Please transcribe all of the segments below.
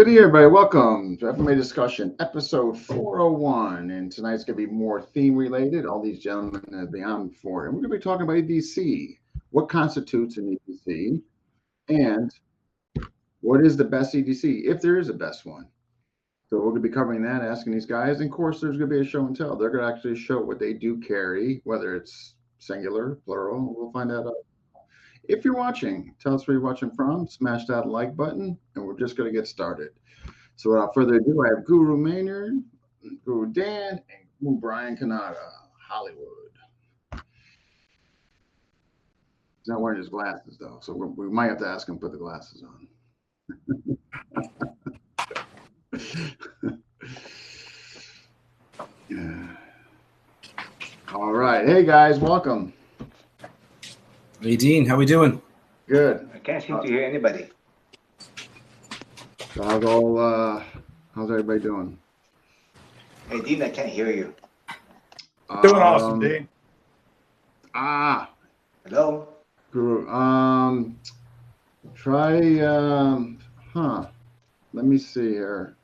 Good evening, everybody. Welcome to FMA Discussion, episode 401. And tonight's going to be more theme related. All these gentlemen have been on before. And we're going to be talking about EDC. What constitutes an EDC? And what is the best EDC, if there is a best one? So we're going to be covering that, asking these guys. And of course, there's going to be a show and tell. They're going to actually show what they do carry, whether it's singular, plural. We'll find that out. If you're watching, tell us where you're watching from, smash that like button, and we're just going to get started. So without further ado, I have Guro Maynard, Guro Dan, and Guro Bryan Cannata, Hollywood. He's not wearing his glasses, though, so we might have to ask him to put the glasses on. Yeah. All right. Hey, guys, welcome. Hey, Dean, how we doing? Good. I can't seem to hear anybody. So how's everybody doing? Hey, Dean, I can't hear you. Doing awesome, Dean. Hello? Guru, try, let me see here.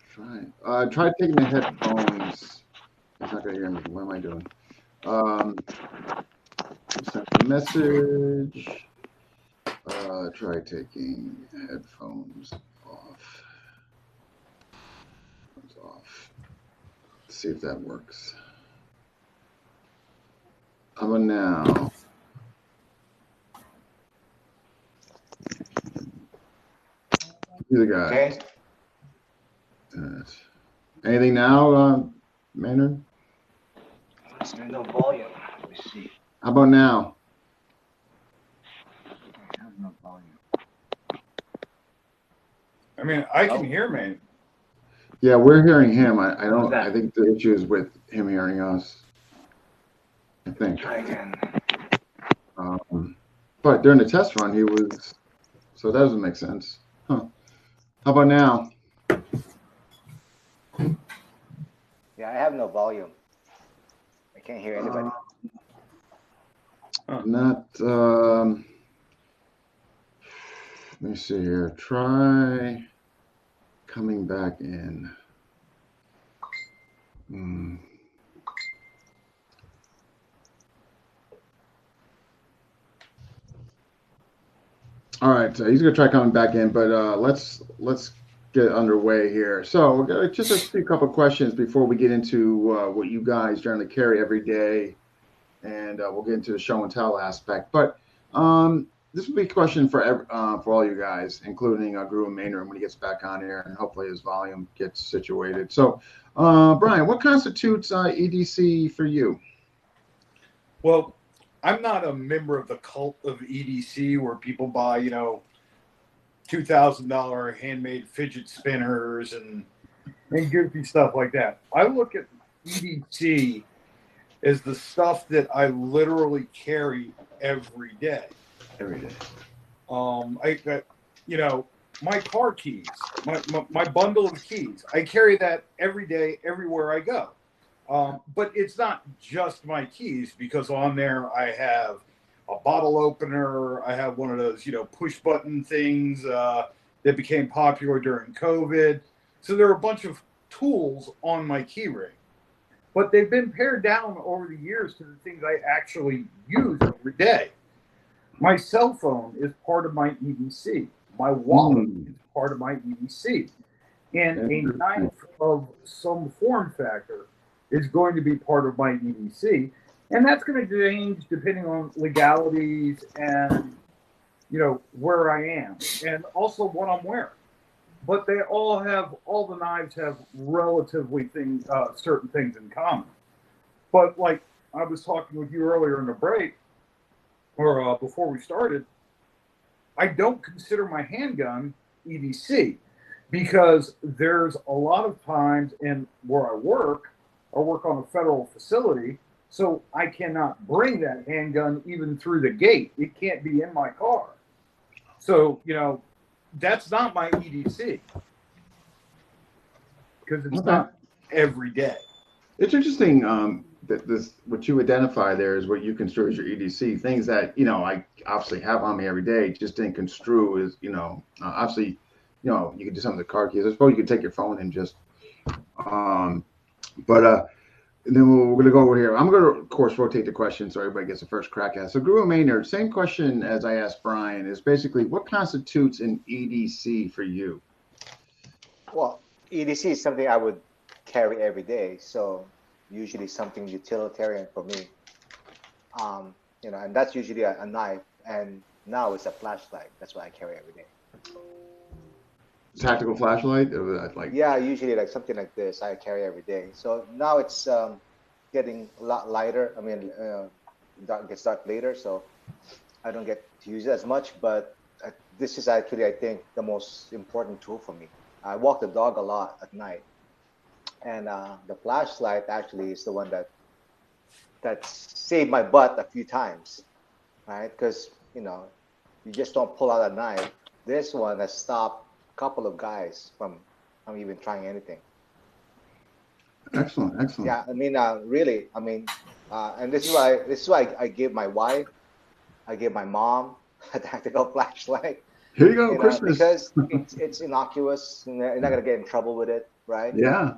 Try taking the headphones. It's not gonna hear me. What am I doing? Send a message. Try taking headphones off. Let's see if that works. How about now? You the guy. Okay. Anything now, Maynard? There's no volume. Let me see. How about now? I have no volume. I mean, I can hear me. Yeah, we're hearing him. I don't. that? I think the issue is with him hearing us. I think. Try again. But during the test run, he was. So that doesn't make sense. Huh? How about now? Yeah, I have no volume. I can't hear anybody. Not. Let me see here. Try coming back in. All right, so he's gonna try coming back in, but let's get underway here. So we're gonna just ask you a couple of questions before we get into what you guys generally carry every day, and we'll get into the show and tell aspect. But this will be a question for all you guys, including Guro Maynard when he gets back on here, and hopefully his volume gets situated. So, Brian, what constitutes EDC for you? Well, I'm not a member of the cult of EDC where people buy, $2,000 handmade fidget spinners and goofy stuff like that. I look at EDC as the stuff that I literally carry every day. Every day. My car keys, my bundle of keys. I carry that every day, everywhere I go. But it's not just my keys, because on there I have a bottle opener. I have one of those, push button things that became popular during COVID. So there are a bunch of tools on my key ring, but they've been pared down over the years to the things I actually use every day. My cell phone is part of my EDC. My wallet is part of my EDC. And a knife of some form factor is going to be part of my EDC. And that's going to change depending on legalities and, where I am, and also what I'm wearing. But all the knives have relatively certain things in common. But like I was talking with you earlier in the break, or before we started, I don't consider my handgun EDC, because there's a lot of times where I work on a federal facility, so I cannot bring that handgun even through the gate. It can't be in my car. So, that's not my EDC, because it's not every day. It's interesting that what you identify there is what you construe as your EDC. Things that I obviously have on me every day, just didn't construe as obviously you could do some of the car keys. I suppose you could take your phone and just, um, but and then we're going to go over here. I'm going to, of course, rotate the question so everybody gets the first crack at it. So, Guro Maynard, same question as I asked Brian is basically what constitutes an EDC for you? Well, EDC is something I would carry every day, so usually something utilitarian for me. And that's usually a knife, and now it's a flashlight. That's what I carry every day. Tactical flashlight? Like, Yeah, usually like something like this I carry every day. So now it's getting a lot lighter. I mean, gets dark later, so I don't get to use it as much. But this is actually, I think, the most important tool for me. I walk the dog a lot at night, and the flashlight actually is the one that saved my butt a few times, right? Because you just don't pull out a knife. This one has stopped a couple of guys from even trying anything. excellent. Yeah, I mean, really, I mean, and this is why I give my wife, I give my mom a tactical flashlight, Here you go, Christmas. because it's innocuous. You're not gonna get in trouble with it, right? Yeah.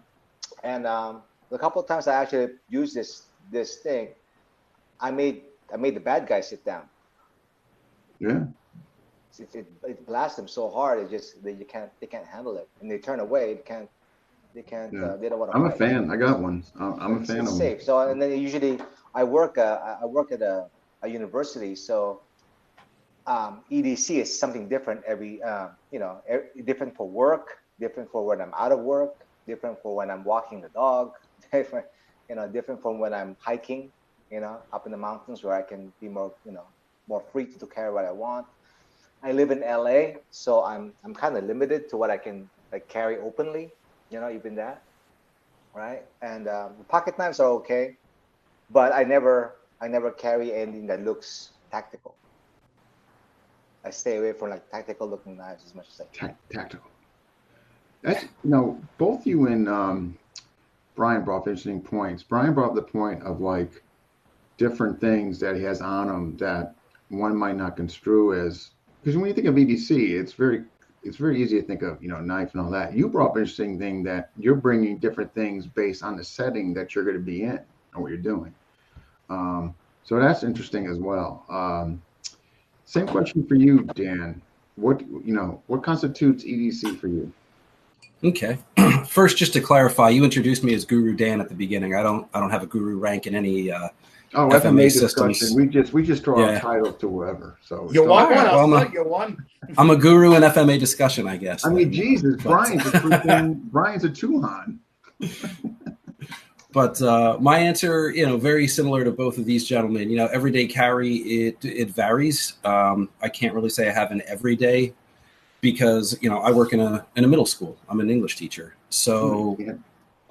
And the couple of times I actually used this thing, I made the bad guy sit down. Yeah. It blasts them so hard, they can't handle it, and they turn away. They can't. Yeah. They don't want to. I'm a fan. I got one. I'm a fan It's of safe. them. So, and then usually I work at a university, so EDC is something different different for work, different for when I'm out of work, different for when I'm walking the dog, different, different from when I'm hiking, up in the mountains where I can be more free to carry what I want. I live in LA, so I'm kind of limited to what I can carry openly, even that, right? And pocket knives are okay, but I never carry anything that looks tactical. I stay away from tactical looking knives as much as I can. Tactical. That's both you and Brian brought up interesting points. Brian brought up the point of different things that he has on him that one might not construe as, because when you think of EDC, it's very easy to think of knife and all that. You brought up an interesting thing that you're bringing different things based on the setting that you're going to be in and what you're doing. So that's interesting as well. Same question for you, Dan. What constitutes EDC for you? Okay. First, just to clarify, you introduced me as Guru Dan at the beginning. I don't have a guru rank in any FMA systems. We just throw out titles to whoever. So you want one? Well, I'll you one. I'm a guru in FMA discussion, I guess. I mean, Jesus, Brian's a Tuhan. But my answer, very similar to both of these gentlemen. Everyday carry, it varies. I can't really say I have an everyday because I work in a middle school. I'm an English teacher, so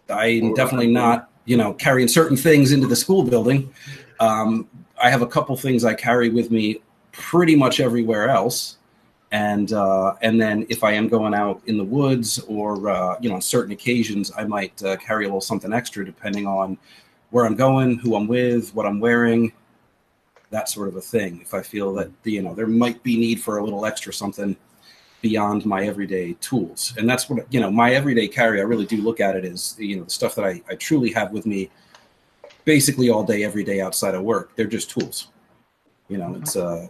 I'm definitely not carrying certain things into the school building. I have a couple things I carry with me pretty much everywhere else. And then if I am going out in the woods or, on certain occasions, I might carry a little something extra depending on where I'm going, who I'm with, what I'm wearing, that sort of a thing. If I feel that, there might be need for a little extra something beyond my everyday tools. And that's what, my everyday carry, I really do look at it as, the stuff that I truly have with me basically all day, every day outside of work. They're just tools. It's a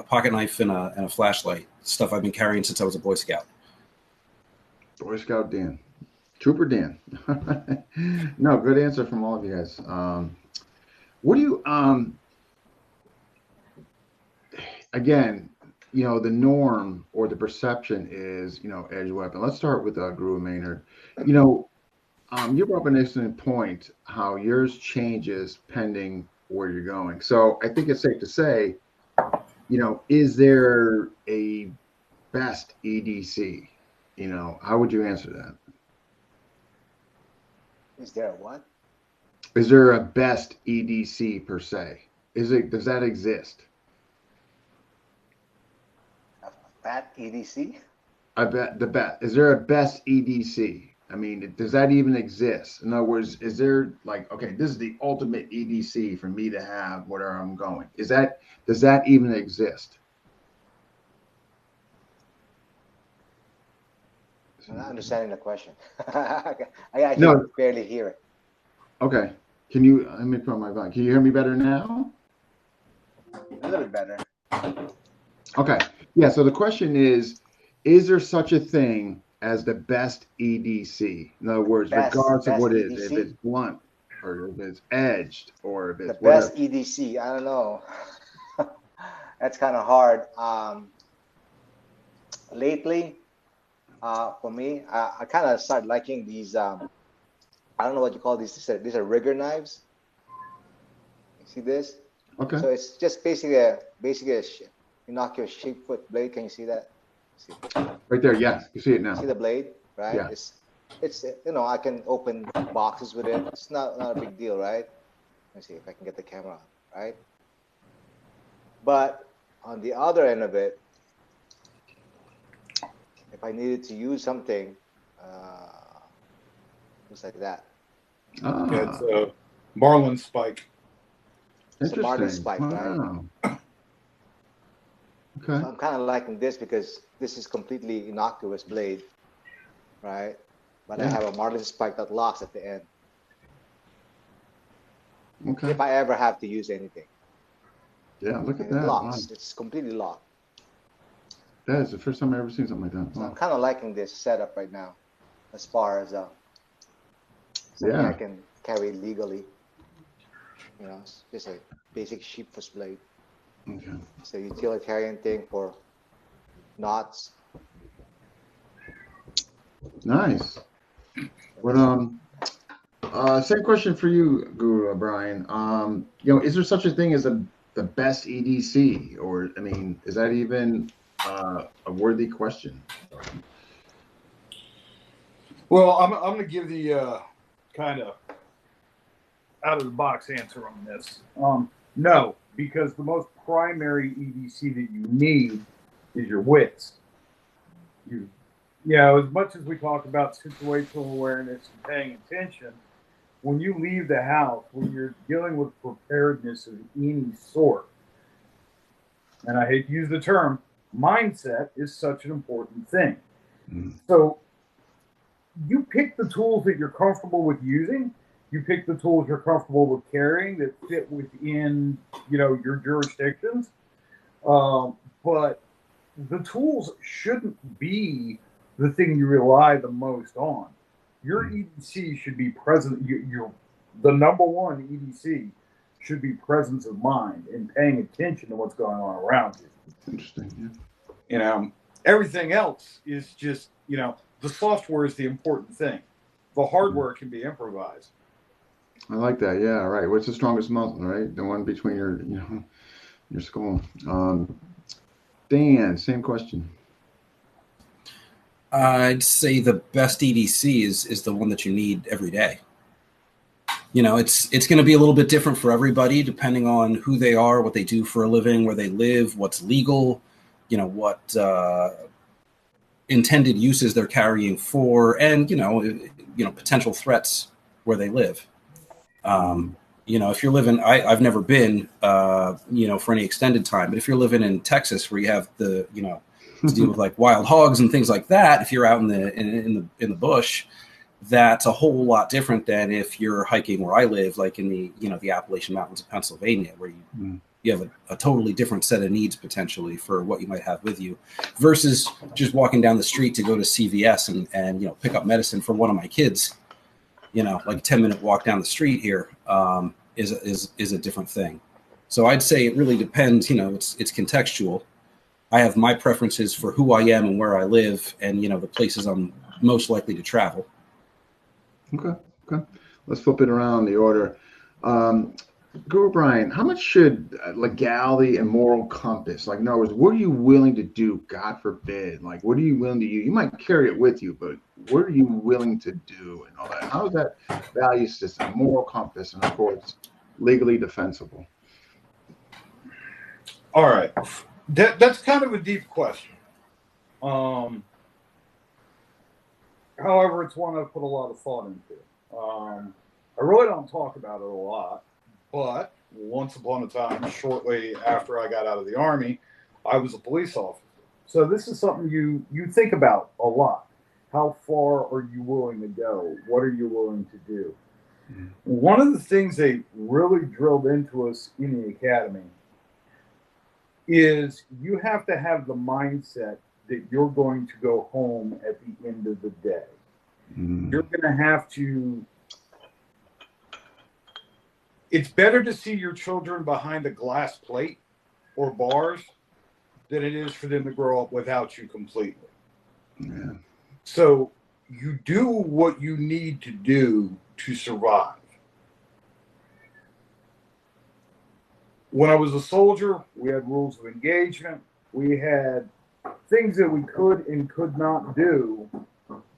pocket knife and a flashlight, stuff I've been carrying since I was a Boy Scout. Boy Scout Dan. Trooper Dan. No, good answer from all of you guys. What do you, again, the norm or the perception is, edge weapon. Let's start with Guro Maynard. You brought up an excellent point, how yours changes pending where you're going. So I think it's safe to say, is there a best EDC? How would you answer that? Is there a what? Is there a best EDC per se? Does that exist? A fat EDC? I bet the best. Is there a best EDC? I mean, does that even exist? In other words, is there okay, this is the ultimate EDC for me to have wherever I'm going? Does that even exist? I'm not understanding the question. I actually No. barely hear it. Okay. Can you, let me put my volume. Can you hear me better now? A little bit better. Okay. Yeah. So the question is there such a thing as the best EDC? In other words, regardless of what it is, if EDC? it's blunt or if it's edged or if The it's whatever. best EDC, I don't know. That's kind of hard. Lately, for me, I kind of started liking these. I don't know what you call these. These are rigger knives. You see this? Okay. So it's just basically a innocuous sheepfoot blade. Can you see that? See, Right there. Yes. You see it now. see the blade, right? Yeah. It's I can open boxes with it. It's not a big deal, right? Let's see if I can get the camera on, right? But on the other end of it, if I needed to use something, just like that. It's a Marlin spike. It's a Marlin Interesting. spike, Wow. right? Okay. So I'm kind of liking this because this is completely innocuous blade, right? But I Yeah. have a Marlin spike that locks at the end. Okay. If I ever have to use anything. Yeah. Look at And it that. Wow. locks. It's completely locked. That is the first time I've ever seen something like that. So Wow. I'm kind of liking this setup right now, as far as something Yeah. I can carry legally. It's just a basic sheepfoot blade. Okay. It's a utilitarian thing for knots. Nice. But same question for you, Guru Brian. Is there such a thing as the best EDC, or I mean, is that even a worthy question? Well, I'm going to give the kind of out of the box answer on this. No, because the most primary EDC that you need is your wits. As much as we talk about situational awareness and paying attention, when you leave the house, when you're dealing with preparedness of any sort, and I hate to use the term, mindset is such an important thing. Mm. So you pick the tools that you're comfortable with using. You pick the tools you're comfortable with carrying that fit within, your jurisdictions. But the tools shouldn't be the thing you rely the most on. Your EDC should be present. The number one EDC should be presence of mind and paying attention to what's going on around you. Interesting. Yeah. Everything else is just, the software is the important thing. The hardware can be improvised. I like that. Yeah. Right. What's the strongest muscle? Right, the one between your skull. Dan, same question. I'd say the best EDC is the one that you need every day. It's going to be a little bit different for everybody depending on who they are, what they do for a living, where they live, what's legal, what intended uses they're carrying for, and potential threats where they live. If you're living, I've never been, for any extended time, but if you're living in Texas where you have to deal with like wild hogs and things like that, if you're out in the bush, that's a whole lot different than if you're hiking where I live, like in the Appalachian Mountains of Pennsylvania, where you have a totally different set of needs potentially for what you might have with you, versus just walking down the street to go to CVS and pick up medicine for one of my kids. Like a 10-minute walk down the street here is a different thing. So I'd say it really depends. It's contextual. I have my preferences for who I am and where I live, and the places I'm most likely to travel. Okay. Let's flip it around the order. Guru Brian, how much should legality and moral compass, like in other words, what are you willing to do? God forbid, like what are you willing to use? You might carry it with you, but what are you willing to do and all that? How is that value system, moral compass, and of course, legally defensible? All right, that's kind of a deep question. However, it's one I've put a lot of thought into. I really don't talk about it a lot, but once upon a time, shortly after I got out of the Army, I was a police officer. So this is something you think about a lot. how far are you willing to go? What are you willing to do? Mm-hmm. One of the things they really drilled into us in the academy is you have to have the mindset that you're going to go home at the end of the day. Mm-hmm. You're going to have to. It's better to see your children behind a glass plate or bars than it is for them to grow up without you completely. Yeah. So you do what you need to do to survive. When I was a soldier, we had rules of engagement. We had things that we could and could not do.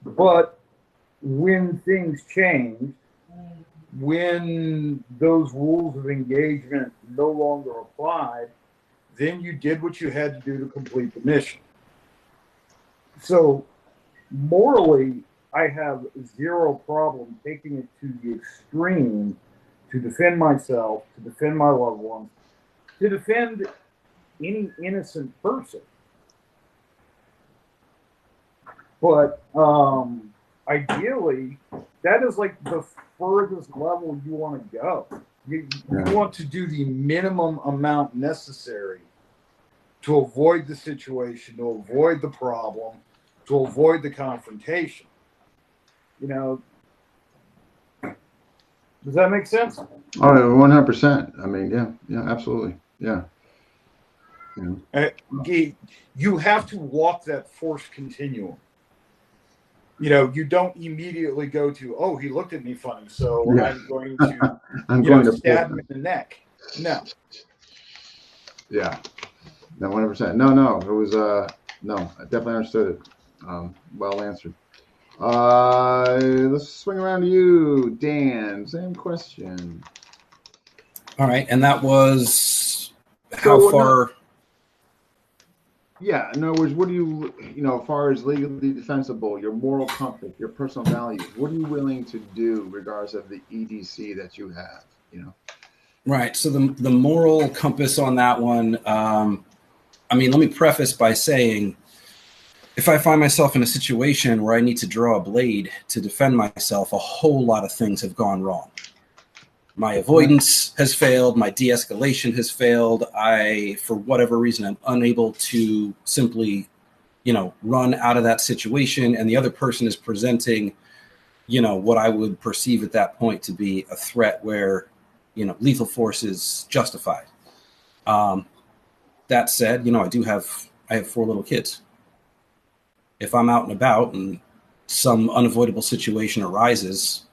But when things changed, when those rules of engagement no longer applied, then you did what you had to do to complete the mission. So morally, I have zero problem taking it to the extreme to defend myself, to defend my loved ones, to defend any innocent person. But ideally, that is like the furthest level you want to go. You want to do the minimum amount necessary to avoid the situation, to avoid the problem, to avoid the confrontation. You know, does that make sense? Oh, 100%. I mean, yeah, absolutely. Yeah. You have to walk that force continuum. You know, you don't immediately go to, oh, he looked at me funny, so yeah. I'm going to stab him in the neck. No. Yeah. No, 100%. No. It was no, I definitely understood it. Well answered. Let's swing around to you, Dan. Same question. All right, and that was how far. Yeah, in other words, what do you as far as legally defensible, your moral compass, your personal values, what are you willing to do regardless of the EDC that you have, Right. So the moral compass on that one, let me preface by saying, if I find myself in a situation where I need to draw a blade to defend myself, a whole lot of things have gone wrong. My avoidance has failed. My de-escalation has failed. For whatever reason, I'm unable to simply, run out of that situation. And the other person is presenting, what I would perceive at that point to be a threat where, lethal force is justified. That said, I have 4 little kids. If I'm out and about and some unavoidable situation arises,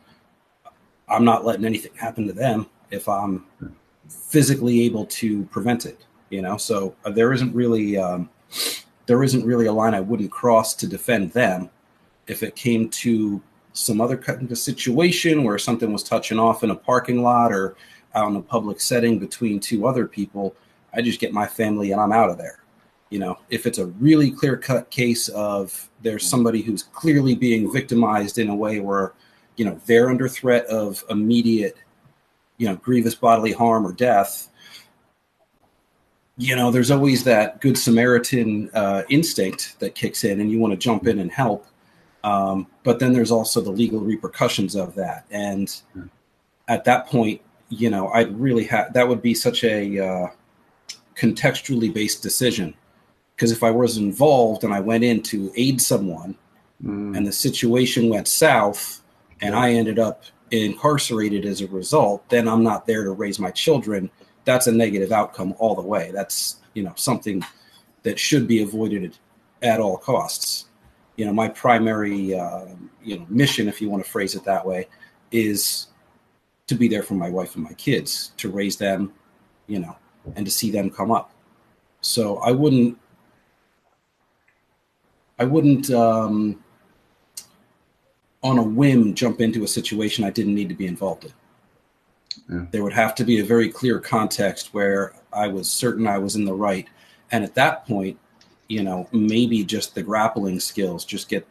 I'm not letting anything happen to them if I'm physically able to prevent it, So there isn't really a line I wouldn't cross to defend them. If it came to some other kind of situation where something was touching off in a parking lot or out in a public setting between 2 other people, I just get my family and I'm out of there. If it's a really clear-cut case of there's somebody who's clearly being victimized in a way where they're under threat of immediate, grievous bodily harm or death, there's always that good Samaritan instinct that kicks in and you want to jump in and help. But then there's also the legal repercussions of that. And at that point, I'd really that would be such a contextually based decision. Because if I was involved and I went in to aid someone and the situation went south, and I ended up incarcerated as a result, then I'm not there to raise my children. That's a negative outcome all the way. That's, something that should be avoided at all costs. My primary, mission, if you want to phrase it that way, is to be there for my wife and my kids, to raise them, and to see them come up. So I wouldn't on a whim jump into a situation I didn't need to be involved in. Yeah. There would have to be a very clear context where I was certain I was in the right. And at that point, maybe just the grappling skills, just get,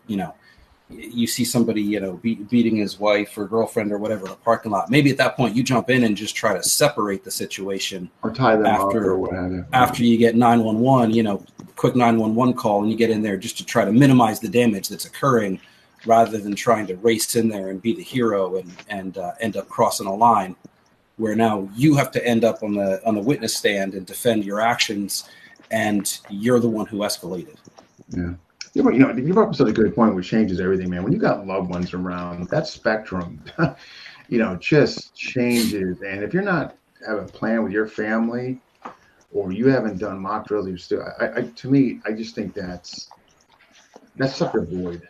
you see somebody, beating his wife or girlfriend or whatever in a parking lot. Maybe at that point you jump in and just try to separate the situation. Or tie them up or what have you. After you get 911, quick 911 call and you get in there just to try to minimize the damage that's occurring rather than trying to race in there and be the hero and end up crossing a line, where now you have to end up on the witness stand and defend your actions, and you're the one who escalated. Yeah. You brought up such a good point, which changes everything, man. When you got loved ones around, that spectrum, just changes. And if you're not having a plan with your family, or you haven't done mock drills, you still, to me, I just think that's such a void.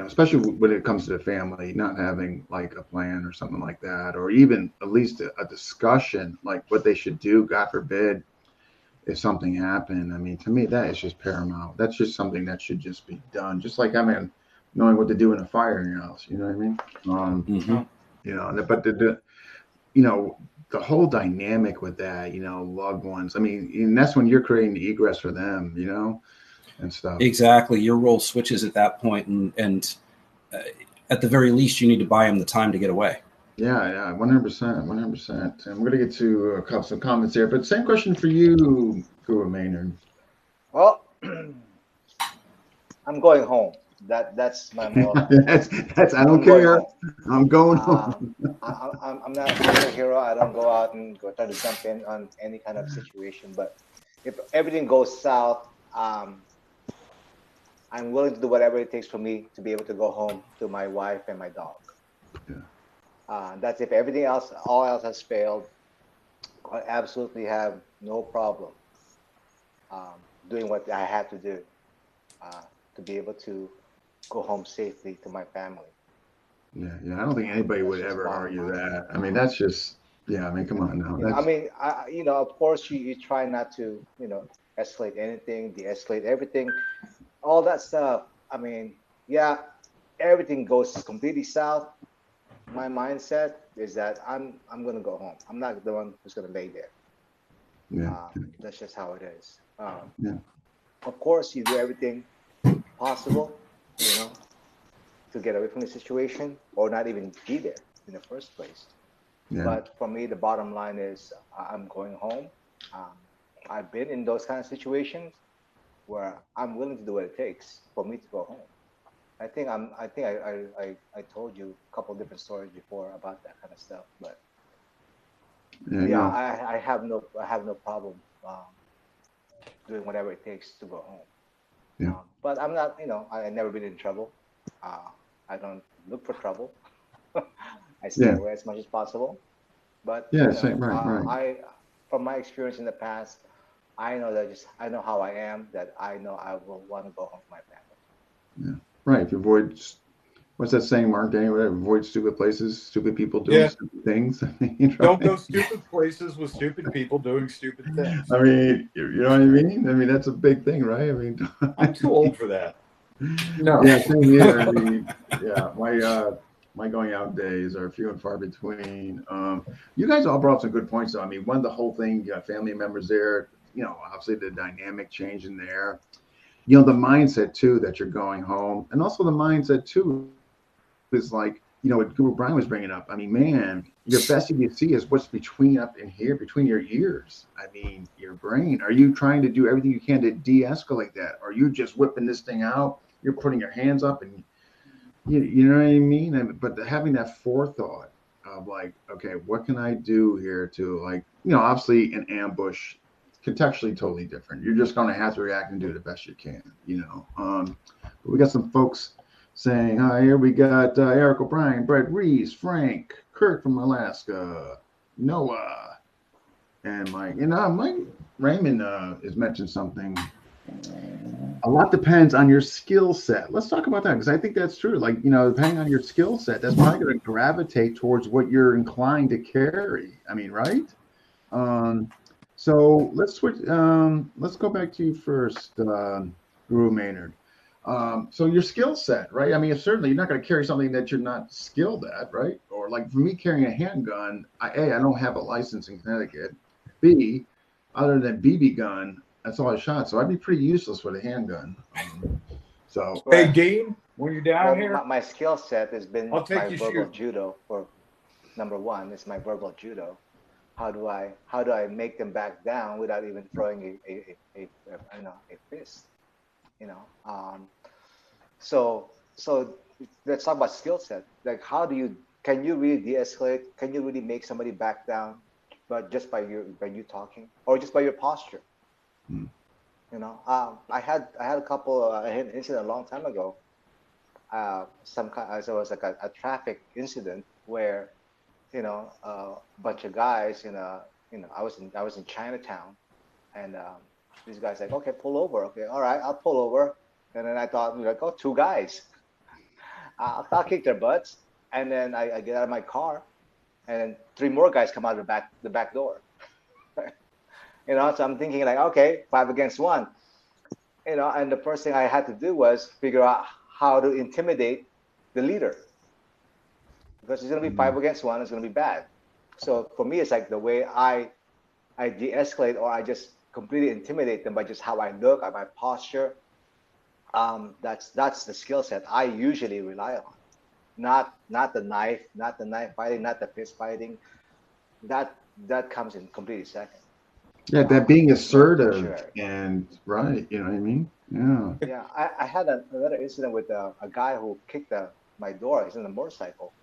Especially when it comes to the family, not having like a plan or something like that, or even at least a discussion, like what they should do, God forbid, if something happened. I mean, to me, that is just paramount. That's just something that should just be done. Just like, knowing what to do in a fire in your house, you know what I mean? But the whole dynamic with that, loved ones, I mean, and that's when you're creating the egress for them, and stuff. Exactly. Your role switches at that point, and at the very least, you need to buy them the time to get away. Yeah, 100%. And we're going to get to some comments here, but same question for you, Guro Maynard. Well, I'm going home. That's my motto. that's I don't care. I'm going home. I'm not a hero. I don't go out and try to jump in on any kind of situation. But if everything goes south, I'm willing to do whatever it takes for me to be able to go home to my wife and my dog. Yeah. That's if everything else, all else has failed. I absolutely have no problem doing what I have to do to be able to go home safely to my family. Yeah. I don't think anybody would ever argue that. I mean, that's just, come on now. Of course, you try not to, escalate anything, de-escalate everything, all that stuff. I mean, everything goes completely south. My mindset is that I'm going to go home. I'm not the one who's going to lay there. That's just how it is. Of course, you do everything possible, to get away from the situation or not even be there in the first place. But for me, the bottom line is I'm going home. I've been in those kind of situations where I'm willing to do what it takes for me to go home. I think I told you a couple of different stories before about that kind of stuff, but I have no problem doing whatever it takes to go home. But I'm not, I've never been in trouble. I don't look for trouble. I stay away as much as possible. But right. From my experience in the past, I know how I am. That I know I will want to go home to my family. Yeah, right. If you avoid, what's that saying, Mark? Anyway, avoid stupid places, stupid people doing stupid things. Don't go stupid places with stupid people doing stupid things. I mean, you know what I mean? I mean, that's a big thing, right? I mean, I'm too old for that. No. Yeah, same here. I mean, my going out days are few and far between. You guys all brought up some good points, though. I mean, the whole thing, you got family members there, obviously the dynamic change in there, the mindset too, that you're going home. And also the mindset too is like, what Guro Bryan was bringing up. I mean, man, your best EDC is what's between up in here, between your ears. I mean, your brain. Are you trying to do everything you can to de-escalate that? Are you just whipping this thing out? You're putting your hands up and you know what I mean? But having that forethought of like, okay, what can I do here to, like, obviously an ambush, contextually totally different. You're just going to have to react and do the best you can, But we got some folks saying, hi, here we got Eric O'Brien, Brett Reese, Frank, Kurt from Alaska, Noah, and Mike. Mike Raymond has mentioned something. A lot depends on your skill set. Let's talk about that, because I think that's true. Like, depending on your skill set, that's probably going to gravitate towards what you're inclined to carry. I mean, right? So let's switch. Let's go back to you first, Guro Maynard. So your skill set, right? I mean, certainly you're not going to carry something that you're not skilled at, right? Or like for me carrying a handgun, I don't have a license in Connecticut. B, other than BB gun, that's all I shot. So I'd be pretty useless with a handgun. Hey, Dean, when you're down here, my skill set has been my verbal shoot. judo. For number one, it's my verbal judo. How do I make them back down without even throwing a fist? So so let's talk about skill set. Like, can you really de-escalate? Can you really make somebody back down, but just by you talking, or just by your posture? You know, I had a couple an incident a long time ago. It was like a traffic incident where, a bunch of guys I was in Chinatown, and these guys like, okay, pull over. Okay, all right, I'll pull over. And then I thought, like, oh, two guys. I'll kick their butts. And then I get out of my car, and then three more guys come out of the back door. So I'm thinking like, okay, 5 against 1. And the first thing I had to do was figure out how to intimidate the leader, because it's gonna be 5 against 1. It's gonna be bad. So for me, it's like the way I de-escalate, or I just completely intimidate them by just how I look, at my posture. That's the skill set I usually rely on. Not the knife fighting, not the fist fighting. That comes in completely second. Yeah, that being assertive and right, you know what I mean? Yeah. Yeah, I had another incident with a guy who kicked my door. He's on a motorcycle,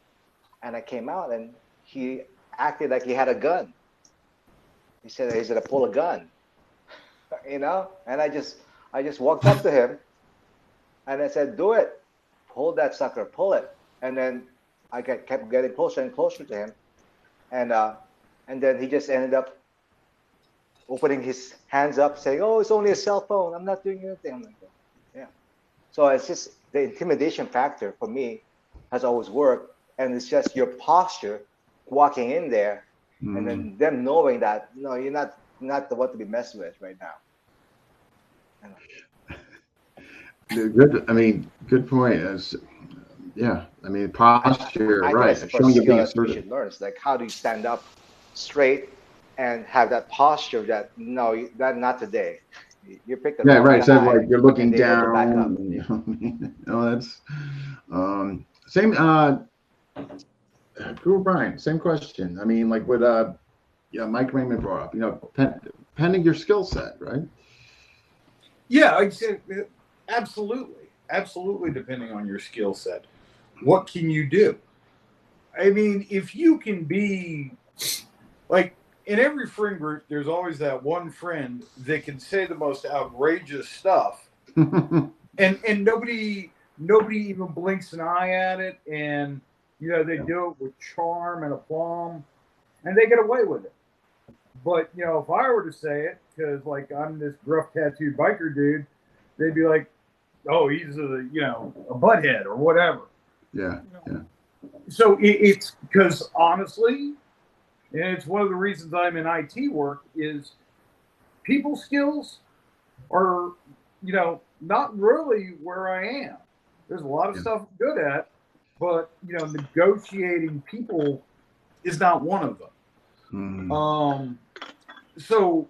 and I came out, and he acted like he had a gun. He said he's gonna pull a gun, and I just walked up to him, and I said, "Do it, pull that sucker, pull it." And then I kept getting closer and closer to him, and then he just ended up opening his hands up, saying, "Oh, it's only a cell phone. I'm not doing anything." I'm like, yeah. So it's just the intimidation factor for me has always worked, and it's just your posture walking in there, and then them knowing that no, you're not the one to be messed with right now. Good. I mean, good point. Posture, right? Showing you being assertive. Should learn. It's like, how do you stand up straight and have that posture that not today. You picked the right. So like you're looking down. That's same. Guro Bryan, same question. I mean, like what Mike Raymond brought up. Depending your skill set, right? Yeah, I'd say absolutely depending on your skill set. What can you do? I mean, if you can be like, in every friend group, there's always that one friend that can say the most outrageous stuff, and nobody even blinks an eye at it, and they do it with charm and aplomb, and they get away with it. But if I were to say it, because like I'm this gruff tattooed biker dude, they'd be like, "Oh, he's a butthead or whatever." Yeah. So it's because honestly. And it's one of the reasons I'm in IT work is people skills are, not really where I am. There's a lot of stuff I'm good at, but, negotiating people is not one of them. So,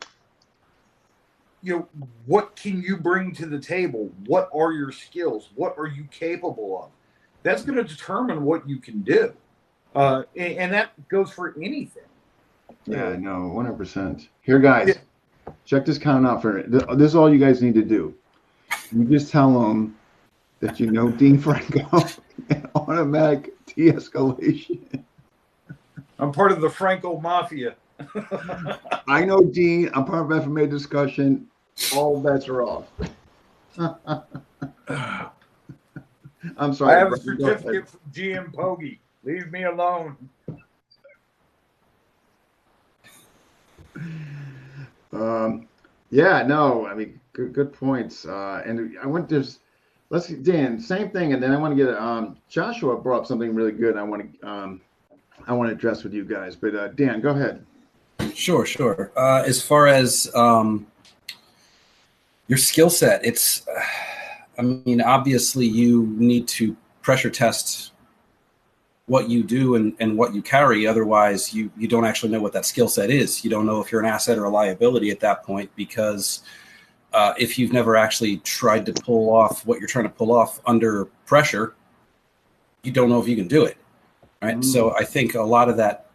what can you bring to the table? What are your skills? What are you capable of? That's going to determine what you can do. And that goes for anything. Yeah, no, 100%. Here, guys, check this count out for it. This is all you guys need to do. You just tell them that you know Dean Franco and automatic de-escalation. I'm part of the Franco Mafia. I know Dean. I'm part of FMA discussion. All bets are off. I'm sorry. I have a certificate from GM Poggi. Leave me alone. I mean, good points. And I want Dan, same thing, and then I want to get Joshua brought up something really good. I want to address with you guys, but Dan, go ahead. Sure. As far as your skill set, obviously you need to pressure test what you do and what you carry. Otherwise, you don't actually know what that skill set is. You don't know if you're an asset or a liability at that point, because if you've never actually tried to pull off what you're trying to pull off under pressure, you don't know if you can do it. Right. So I think a lot of that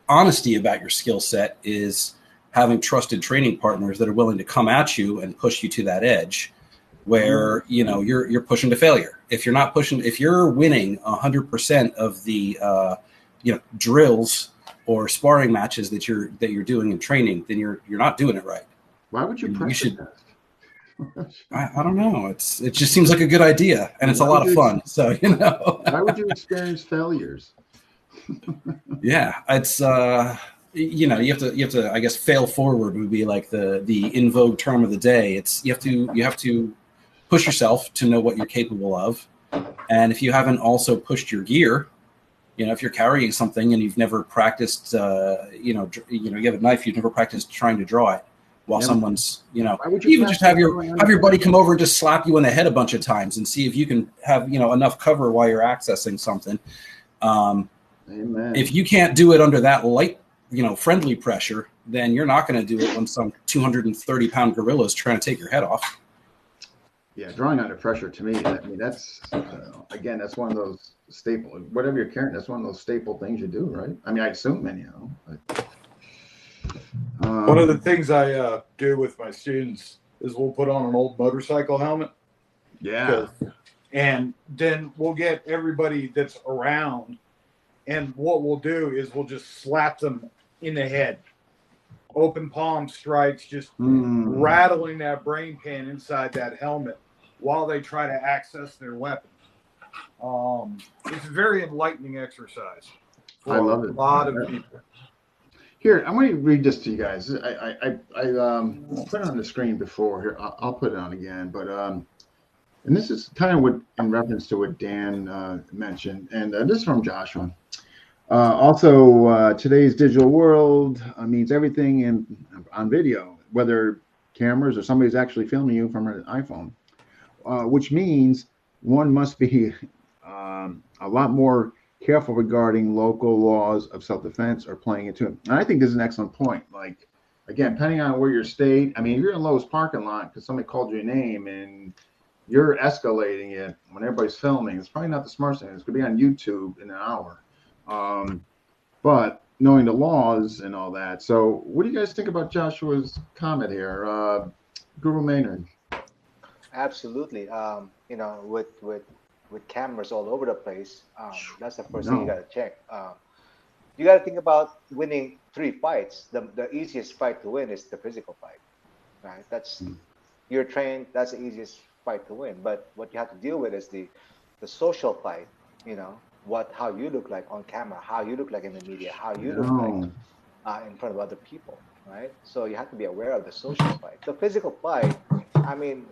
honesty about your skill set is having trusted training partners that are willing to come at you and push you to that edge where, you're pushing to failure. If you're not pushing, if you're winning 100% of the drills or sparring matches that you're doing in training, then you're not doing it right. Why would you pressure test? I don't know. It just seems like a good idea, and it's a lot of fun. So why would you experience failures? Yeah, it's you have to I guess fail forward would be like the in vogue term of the day. It's you have to push yourself to know what you're capable of, and if you haven't also pushed your gear, if you're carrying something and you've never practiced, you have a knife, you've never practiced trying to draw it. While someone's, even just have your buddy come over and just slap you in the head a bunch of times and see if you can have, enough cover while you're accessing something. Amen. If you can't do it under that light, friendly pressure, then you're not going to do it when some 230-pound gorilla is trying to take your head off. Yeah, drawing under pressure to me, that's again, that's one of those staple. Whatever you're carrying, that's one of those staple things you do, right? I mean, I assume anyhow. But, one of the things I do with my students is we'll put on an old motorcycle helmet. Yeah. And then we'll get everybody that's around, and what we'll do is we'll just slap them in the head. Open palm strikes, just rattling that brain pan inside that helmet while they try to access their weapon. It's a very enlightening exercise for I love it. A lot of people. Here, I'm going to read this to you guys. I put it on the screen before. Here, I'll put it on again. But and this is kind of what in reference to what Dan mentioned, and this is from Joshua. Also, today's digital world means everything on video, whether cameras or somebody's actually filming you from an iPhone, which means one must be a lot more careful regarding local laws of self-defense or playing into it. And I think this is an excellent point. Like, again, depending on where your state, I mean, if you're in Lowe's parking lot because somebody called your name and you're escalating it when everybody's filming, it's probably not the smartest thing. It's going to be on YouTube in an hour. But knowing the laws and all that. So what do you guys think about Joshua's comment here? Guro Maynard. Absolutely. With cameras all over the place, that's the first thing you got to check. You got to think about winning 3 fights. The easiest fight to win is the physical fight, right? That's you're trained. That's the easiest fight to win. But what you have to deal with is the social fight. How you look like on camera, how you look like in the media, how you look like in front of other people, right? So you have to be aware of the social fight. The physical fight, I mean,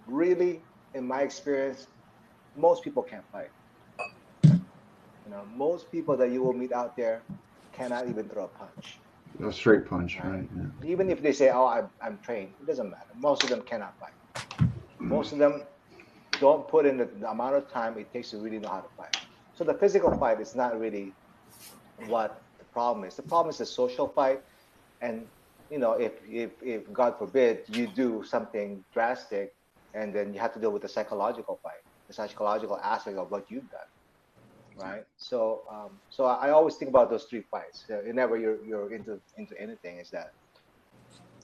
really, in my experience, most people can't fight. Most people that you will meet out there cannot even throw a punch. A straight punch, right? Yeah. Even if they say, "Oh, I'm trained," it doesn't matter. Most of them cannot fight. Most of them don't put in the amount of time it takes to really know how to fight. So the physical fight is not really what the problem is. The problem is the social fight, and if God forbid you do something drastic, and then you have to deal with the psychological fight, the psychological aspect of what you've done, right? So, I always think about those 3 fights. Whenever you're into anything, is that,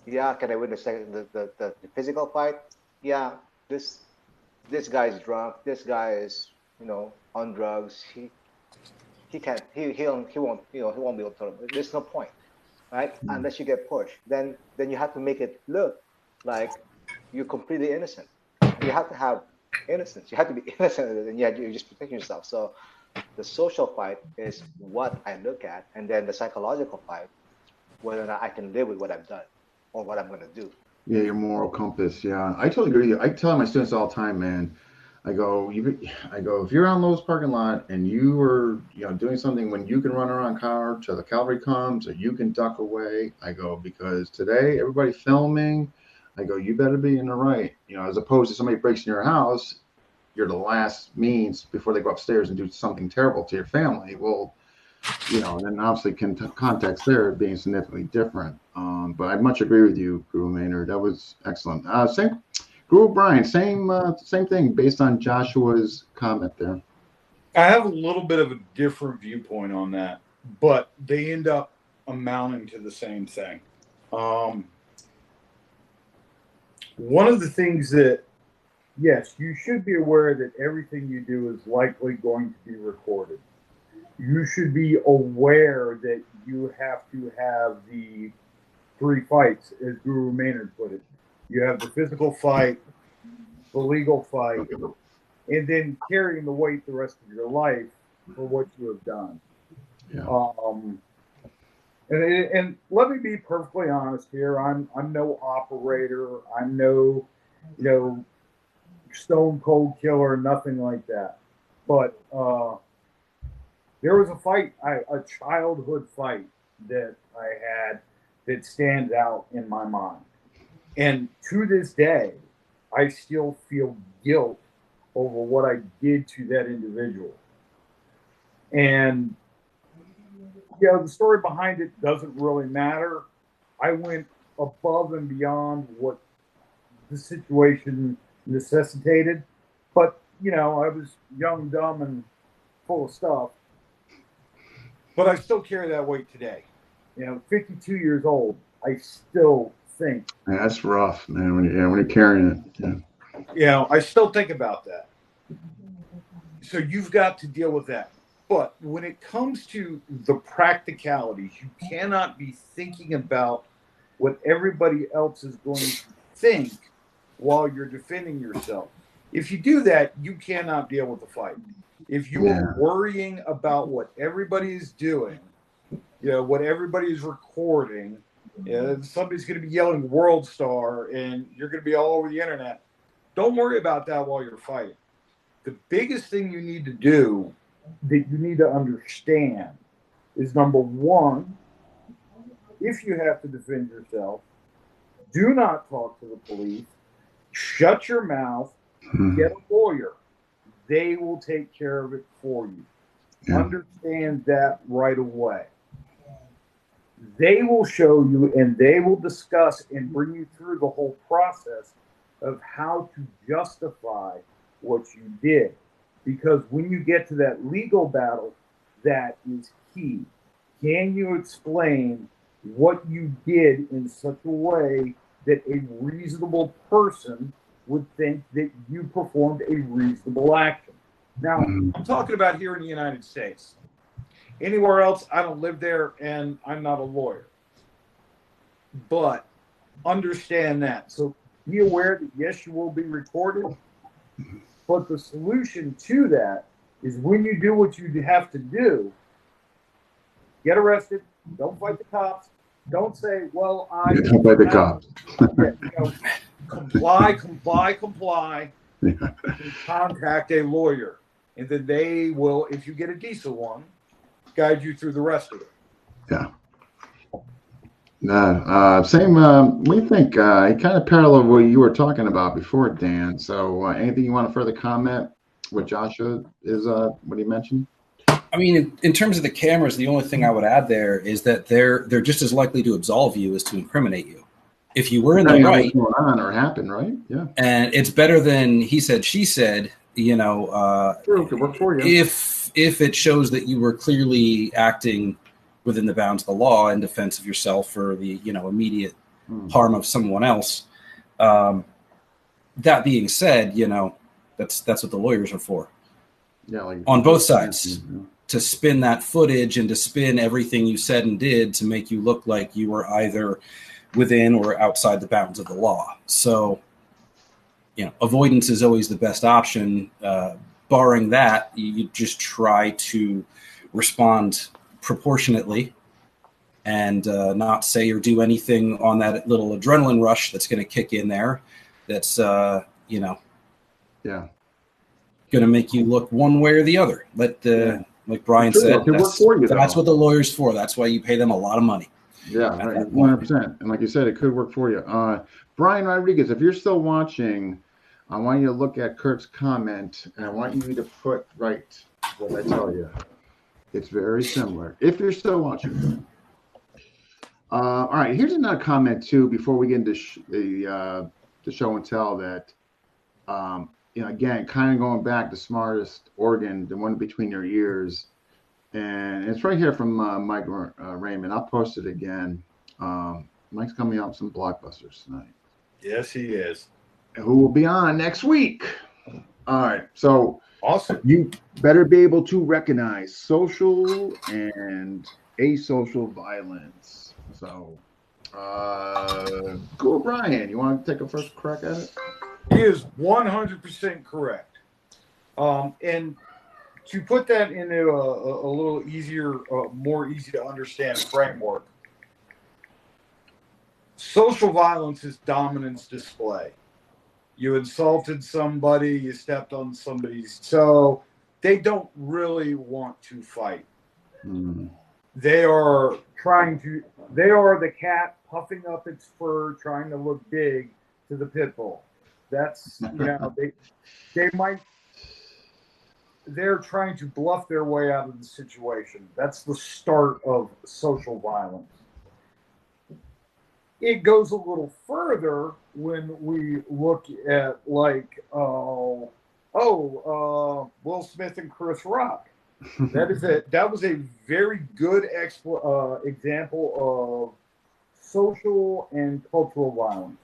can I win the physical fight? Yeah, this guy's drunk. This guy is on drugs. He won't be able to. There's no point, right? Unless you get pushed. Then you have to make it look like you're completely innocent. You have to have innocence. You have to be innocent, and yet you're just protecting yourself. So the social fight is what I look at, and then the psychological fight, whether or not I can live with what I've done or what I'm going to do. Yeah, your moral compass. Yeah, I totally agree with you. I tell my students all the time, man. I go, if you're on Lowe's parking lot and you are, doing something when you can run around car till the cavalry comes, or you can duck away. I go, because today everybody filming. I go, you better be in the right, as opposed to somebody breaks in your house, you're the last means before they go upstairs and do something terrible to your family. Well, and then obviously context there being significantly different. But I much agree with you, Guro Maynard. That was excellent. Same. Guro Bryan, same thing based on Joshua's comment there. I have a little bit of a different viewpoint on that, but they end up amounting to the same thing. One of the things that yes, you should be aware that everything you do is likely going to be recorded. You should be aware that you have to have the three fights, as Guro Maynard put it. You have the physical fight, the legal fight, and then carrying the weight the rest of your life for what you have done. Yeah. And let me be perfectly honest here. I'm no operator. I'm no, stone cold killer, nothing like that. But there was a fight, a childhood fight that I had that stands out in my mind. And to this day, I still feel guilt over what I did to that individual. And the story behind it doesn't really matter. I went above and beyond what the situation necessitated. But, I was young, dumb, and full of stuff. But I still carry that weight today. 52 years old, I still think. Yeah, that's rough, man, when you're carrying it. Yeah. I still think about that. So you've got to deal with that. But when it comes to the practicalities, you cannot be thinking about what everybody else is going to think while you're defending yourself. If you do that, you cannot deal with the fight. If you are worrying about what everybody is doing, what everybody is recording, somebody's going to be yelling "World Star" and you're going to be all over the internet. Don't worry about that while you're fighting. The biggest thing you need to do, that you need to understand, is number one, if you have to defend yourself, do not talk to the police. Shut your mouth. Get a lawyer. They will take care of it for you. Yeah. Understand that right away. They will show you and they will discuss and bring you through the whole process of how to justify what you did. Because when you get to that legal battle, that is key. Can you explain what you did in such a way that a reasonable person would think that you performed a reasonable action? Now, I'm talking about here in the United States. Anywhere else, I don't live there, and I'm not a lawyer. But understand that. So be aware that, yes, you will be recorded. But the solution to that is when you do what you have to do, get arrested, don't fight the cops, don't say, well, don't fight the cops. Comply, and contact a lawyer. And then they will, if you get a decent one, guide you through the rest of it. Yeah. Same. What do you think? It kind of parallel what you were talking about before, Dan. So, anything you want to further comment? What Joshua is, what he mentioned? I mean, in terms of the cameras, the only thing I would add there is that they're just as likely to absolve you as to incriminate you. If you were in the right, what's going on or happened, right? Yeah. And it's better than he said, she said. True, it could work for you. If it shows that you were clearly acting within the bounds of the law in defense of yourself or the immediate harm of someone else. That being said, that's what the lawyers are for. Yeah, like on both sides, to spin that footage and to spin everything you said and did to make you look like you were either within or outside the bounds of the law. So, avoidance is always the best option. Barring that, you just try to respond proportionately and not say or do anything on that little adrenaline rush that's going to kick in there. That's, going to make you look one way or the other. Like Brian said, that's what the lawyer's for. That's why you pay them a lot of money. Yeah, right, 100%. And like you said, it could work for you. Brian Rodriguez, if you're still watching, I want you to look at Kurt's comment, and I want you to put right what I tell you. It's very similar. If you're still watching. All right, here's another comment, too, before we get into the show and tell that, again, kind of going back to smartest organ, the one between your ears. And it's right here from Mike Raymond. I'll post it again. Mike's coming out with some blockbusters tonight. Yes, he is. who will be on next week. All right. So Awesome. you better be able to recognize social and asocial violence. So, Guro Bryan, you want to take a first crack at it? He is 100% correct. And to put that into a little easier, more easy to understand framework, social violence is dominance display. You insulted somebody, you stepped on somebody's toe. They don't really want to fight. They are the cat puffing up its fur, trying to look big to the pit bull. That's, they're trying to bluff their way out of the situation. That's the start of social violence. It goes a little further when we look at Will Smith and Chris Rock. That was a very good example of social and cultural violence.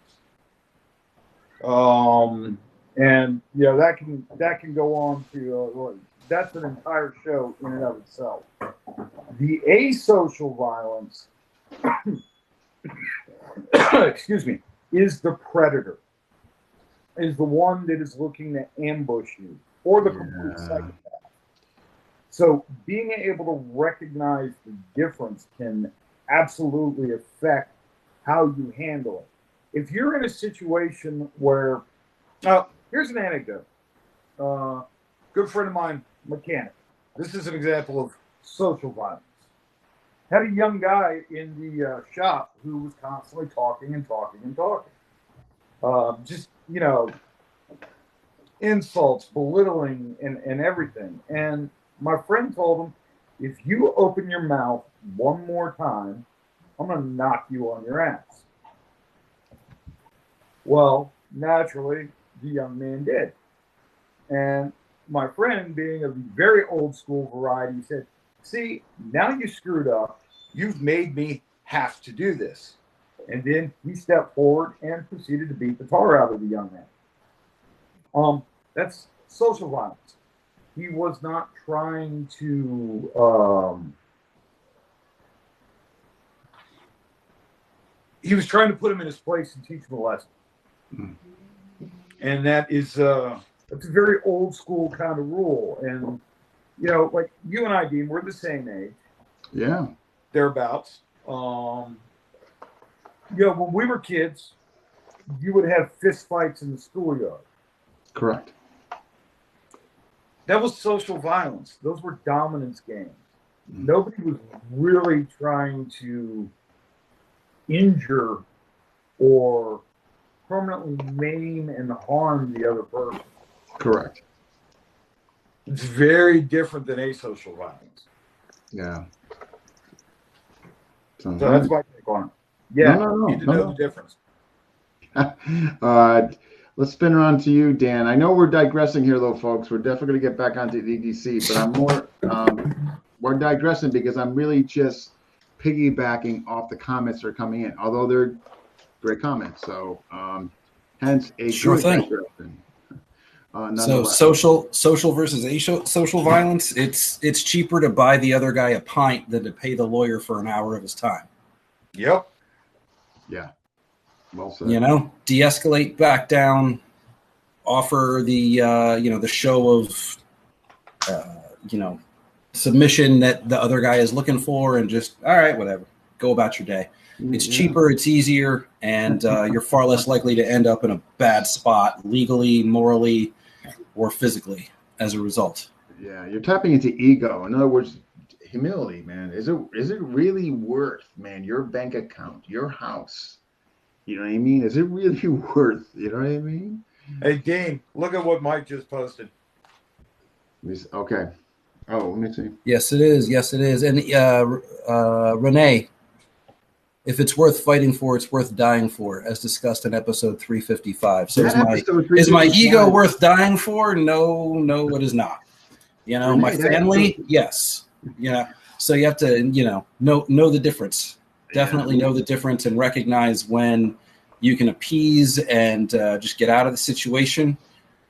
And that can go on to that's an entire show in and of itself. The asocial violence, excuse me, is the predator, is the one that is looking to ambush you, or the complete psychopath. So being able to recognize the difference can absolutely affect how you handle it. If you're in a situation where, here's an anecdote. Good friend of mine, mechanic. This is an example of social violence. Had a young guy in the shop who was constantly talking and talking and talking. Insults, belittling, and everything. And my friend told him, if you open your mouth one more time, I'm going to knock you on your ass. Well, naturally, the young man did. And my friend, being a very old school variety, said, see, now you screwed up. You've made me have to do this. And then he stepped forward and proceeded to beat the tar out of the young man. That's social violence. He was not trying to... he was trying to put him in his place and teach him a lesson. And that is... it's a very old school kind of rule. And, like you and I, Dean, we're the same age. Yeah. Thereabouts. When we were kids, you would have fist fights in the schoolyard. Correct. That was social violence. Those were dominance games. Nobody was really trying to injure or permanently maim and harm the other person. Correct. It's very different than asocial violence. Yeah. So that's my take on it. Yeah, you need to know the difference. Let's spin around to you, Dan. I know we're digressing here, though, folks. We're definitely going to get back onto the EDC, but I'm we're digressing because I'm really just piggybacking off the comments that are coming in, although they're great comments. So, hence a sure thing. So social versus asocial violence. It's cheaper to buy the other guy a pint than to pay the lawyer for an hour of his time. Yep. Yeah. Well said. De-escalate, back down, offer the the show of submission that the other guy is looking for, and just all right, whatever, go about your day. It's cheaper, it's easier, and you're far less likely to end up in a bad spot legally, morally, or physically as a result. Yeah, you're tapping into ego. In other words, humility, man. Is it really worth, man, your bank account, your house? You know what I mean? Is it really worth? You know what I mean? Hey, Dean, look at what Mike just posted. Okay. Oh, let me see. Yes, it is. And Renee, if it's worth fighting for, it's worth dying for, as discussed in episode 355. So is my ego worth dying for? No, it is not. Renee, my family, yes. So you have to, know the difference. Definitely know the difference and recognize when you can appease and just get out of the situation,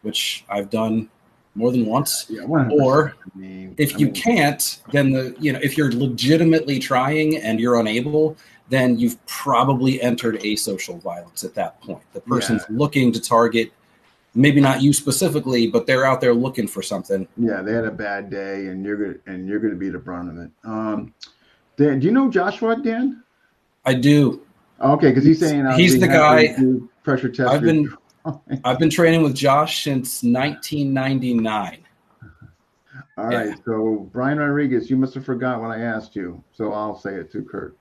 which I've done more than once. Yeah, 100%. Or I mean, if you can't, then if you're legitimately trying and you're unable, then you've probably entered asocial violence at that point. The person's looking to target, maybe not you specifically, but they're out there looking for something. Yeah, they had a bad day, and you're gonna be the brunt of it. Dan, do you know Joshua, Dan? I do. Okay, because he's saying he's the guy. Pressure test. I've been training with Josh since 1999. All right, so Brian Rodriguez, you must have forgot what I asked you, so I'll say it to Kurt.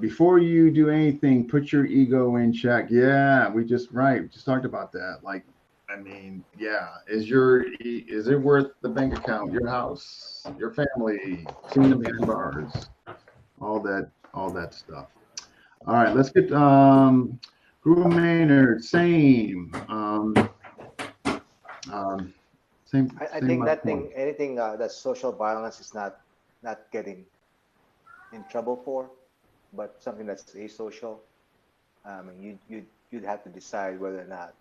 Before you do anything, put your ego in check. Yeah, we just talked about that. Like, I mean, yeah, is it worth the bank account, your house, your family, seeing the man bars, all that stuff. All right, let's get Guro Maynard, same. I think anything that social violence is not getting in trouble for, but something that's asocial. You'd have to decide whether or not,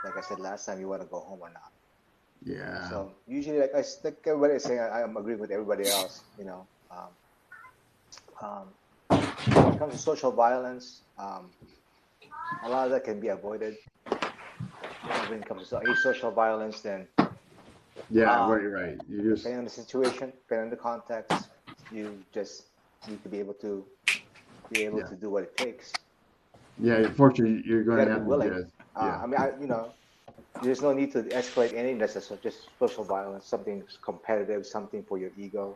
like I said last time, you want to go home or not. Yeah. So usually, like everybody is saying, I'm agreeing with everybody else. When it comes to social violence, a lot of that can be avoided. When it comes to asocial violence, then right. You just depending on the situation, depending on the context, you just need to be able to do what it takes. Yeah, unfortunately, you're going to have be willing. to. There's no need to escalate anything that's just social violence, something competitive, something for your ego.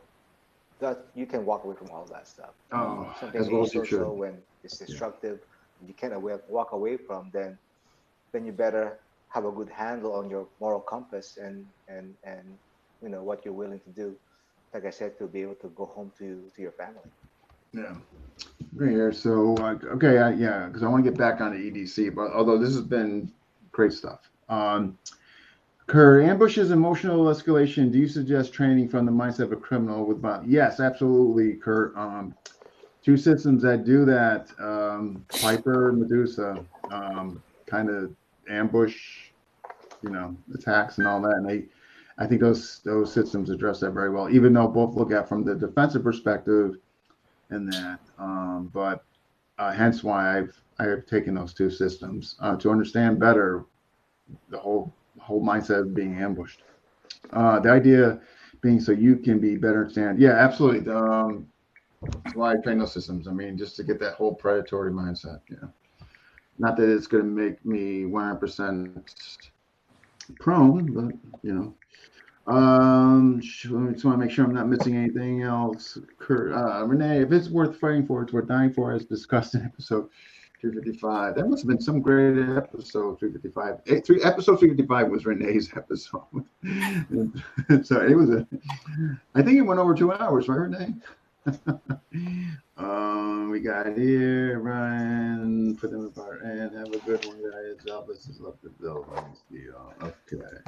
That you can walk away from all that stuff. Something as well asocial when it's destructive, you can't walk away from. Then you better have a good handle on your moral compass and what you're willing to do. Like I said, to be able to go home to your family. Yeah. Great here. So because I want to get back on the EDC, but although this has been great stuff. Kurt, ambushes, emotional escalation. Do you suggest training from the mindset of a criminal with violence? Yes, absolutely, Kurt. Two systems that do that, Piper and Medusa, kind of ambush, attacks and all that. And I think those systems address that very well, even though both look at from the defensive perspective and that. But hence why I have taken those two systems to understand better the whole mindset of being ambushed. The idea being so you can be better understand. Yeah, absolutely. That's why I train those systems. I mean, just to get that whole predatory mindset. Yeah. Not that it's going to make me 100% prone, but just want to make sure I'm not missing anything else. Kurt, Renee, if it's worth fighting for, it's worth dying for, as discussed in episode 355. That must have been some great episode. 355. Episode 355 was Renee's episode. So it was I think it went over 2 hours, right, Renee? We got here, Ryan, put them apart and have a good one, guys. Elvis is up the buildings. Okay.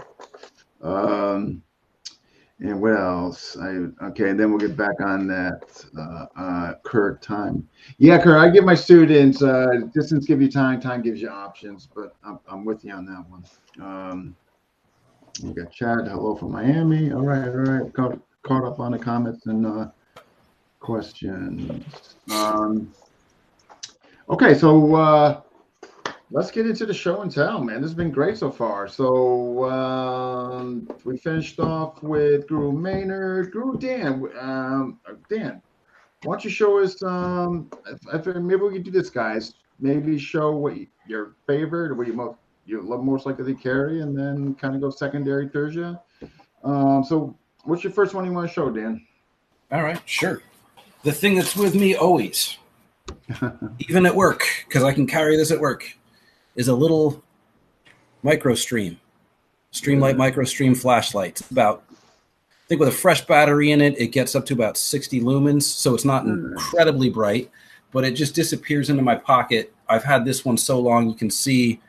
And what else? Then we'll get back on that Kurt time. Yeah, Kurt, I give my students distance give you time gives you options, but I'm with you on that one. We got Chad, hello from Miami. All right. Caught up on the comments and questions. Okay, so let's get into the show and tell, man. This has been great so far. So we finished off with Guro Maynard. Guro, Dan, why don't you show us, maybe we can do this, guys. Maybe show what your favorite or what you love most likely to carry, and then kind of go secondary, tertia. So what's your first one you want to show, Dan? All right, sure. The thing that's with me always, even at work, because I can carry this at work, is a little Streamlight MicroStream flashlight. It's about, I think with a fresh battery in it, it gets up to about 60 lumens. So it's not incredibly bright, but it just disappears into my pocket. I've had this one so long, you can see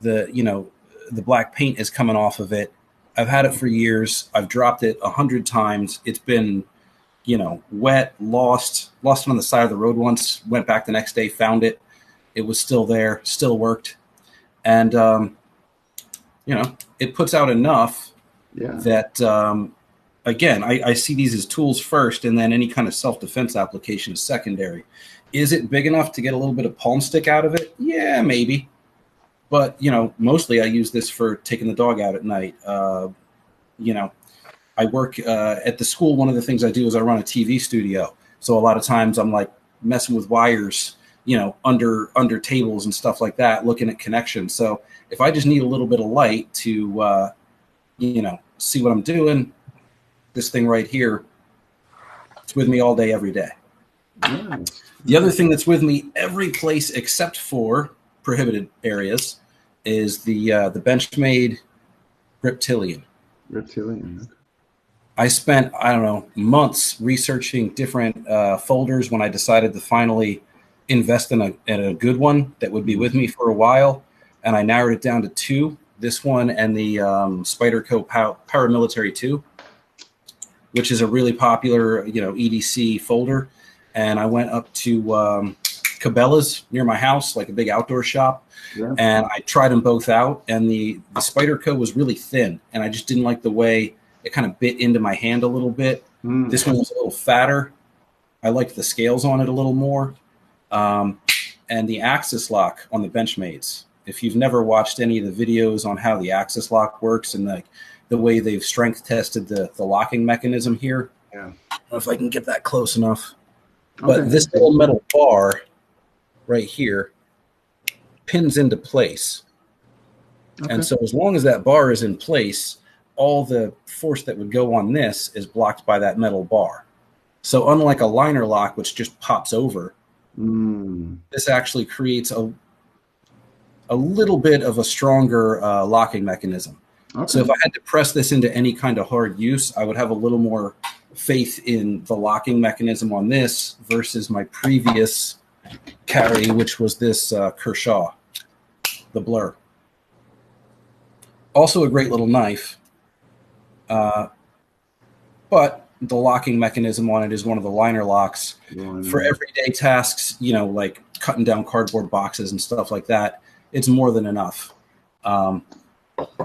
the black paint is coming off of it. I've had it for years. I've dropped it 100 times. It's been wet, lost it on the side of the road once, went back the next day, found it. It was still there, still worked. And, it puts out enough that, again, I see these as tools first, and then any kind of self-defense application is secondary. Is it big enough to get a little bit of palm stick out of it? Yeah, maybe. But, mostly I use this for taking the dog out at night. I work at the school. One of the things I do is I run a TV studio. So a lot of times I'm like messing with wires, under tables and stuff like that, looking at connections. So if I just need a little bit of light to, see what I'm doing, this thing right here, it's with me all day, every day. Nice. The other thing that's with me every place except for prohibited areas is the Benchmade Reptilian. Reptilian. I spent, months researching different folders when I decided to finally invest in a good one that would be with me for a while. And I narrowed it down to two, this one and the Spyderco Paramilitary 2, which is a really popular, EDC folder. And I went up to Cabela's near my house, like a big outdoor shop. Yeah. And I tried them both out. And the Spyderco was really thin. And I just didn't like the way it kind of bit into my hand a little bit. This one was a little fatter. I liked the scales on it a little more. And the axis lock on the Benchmades. If you've never watched any of the videos on how the axis lock works and the way they've strength tested the locking mechanism here. Yeah. I don't know if I can get that close enough. But this little metal bar right here pins into place. Okay. And so as long as that bar is in place, all the force that would go on this is blocked by that metal bar. So unlike a liner lock, which just pops over, this actually creates a little bit of a stronger locking mechanism. Okay. So if I had to press this into any kind of hard use, I would have a little more faith in the locking mechanism on this versus my previous carry, which was this Kershaw, the Blur. Also a great little knife. But the locking mechanism on it is one of the liner locks for everyday tasks, like cutting down cardboard boxes and stuff like that. It's more than enough. But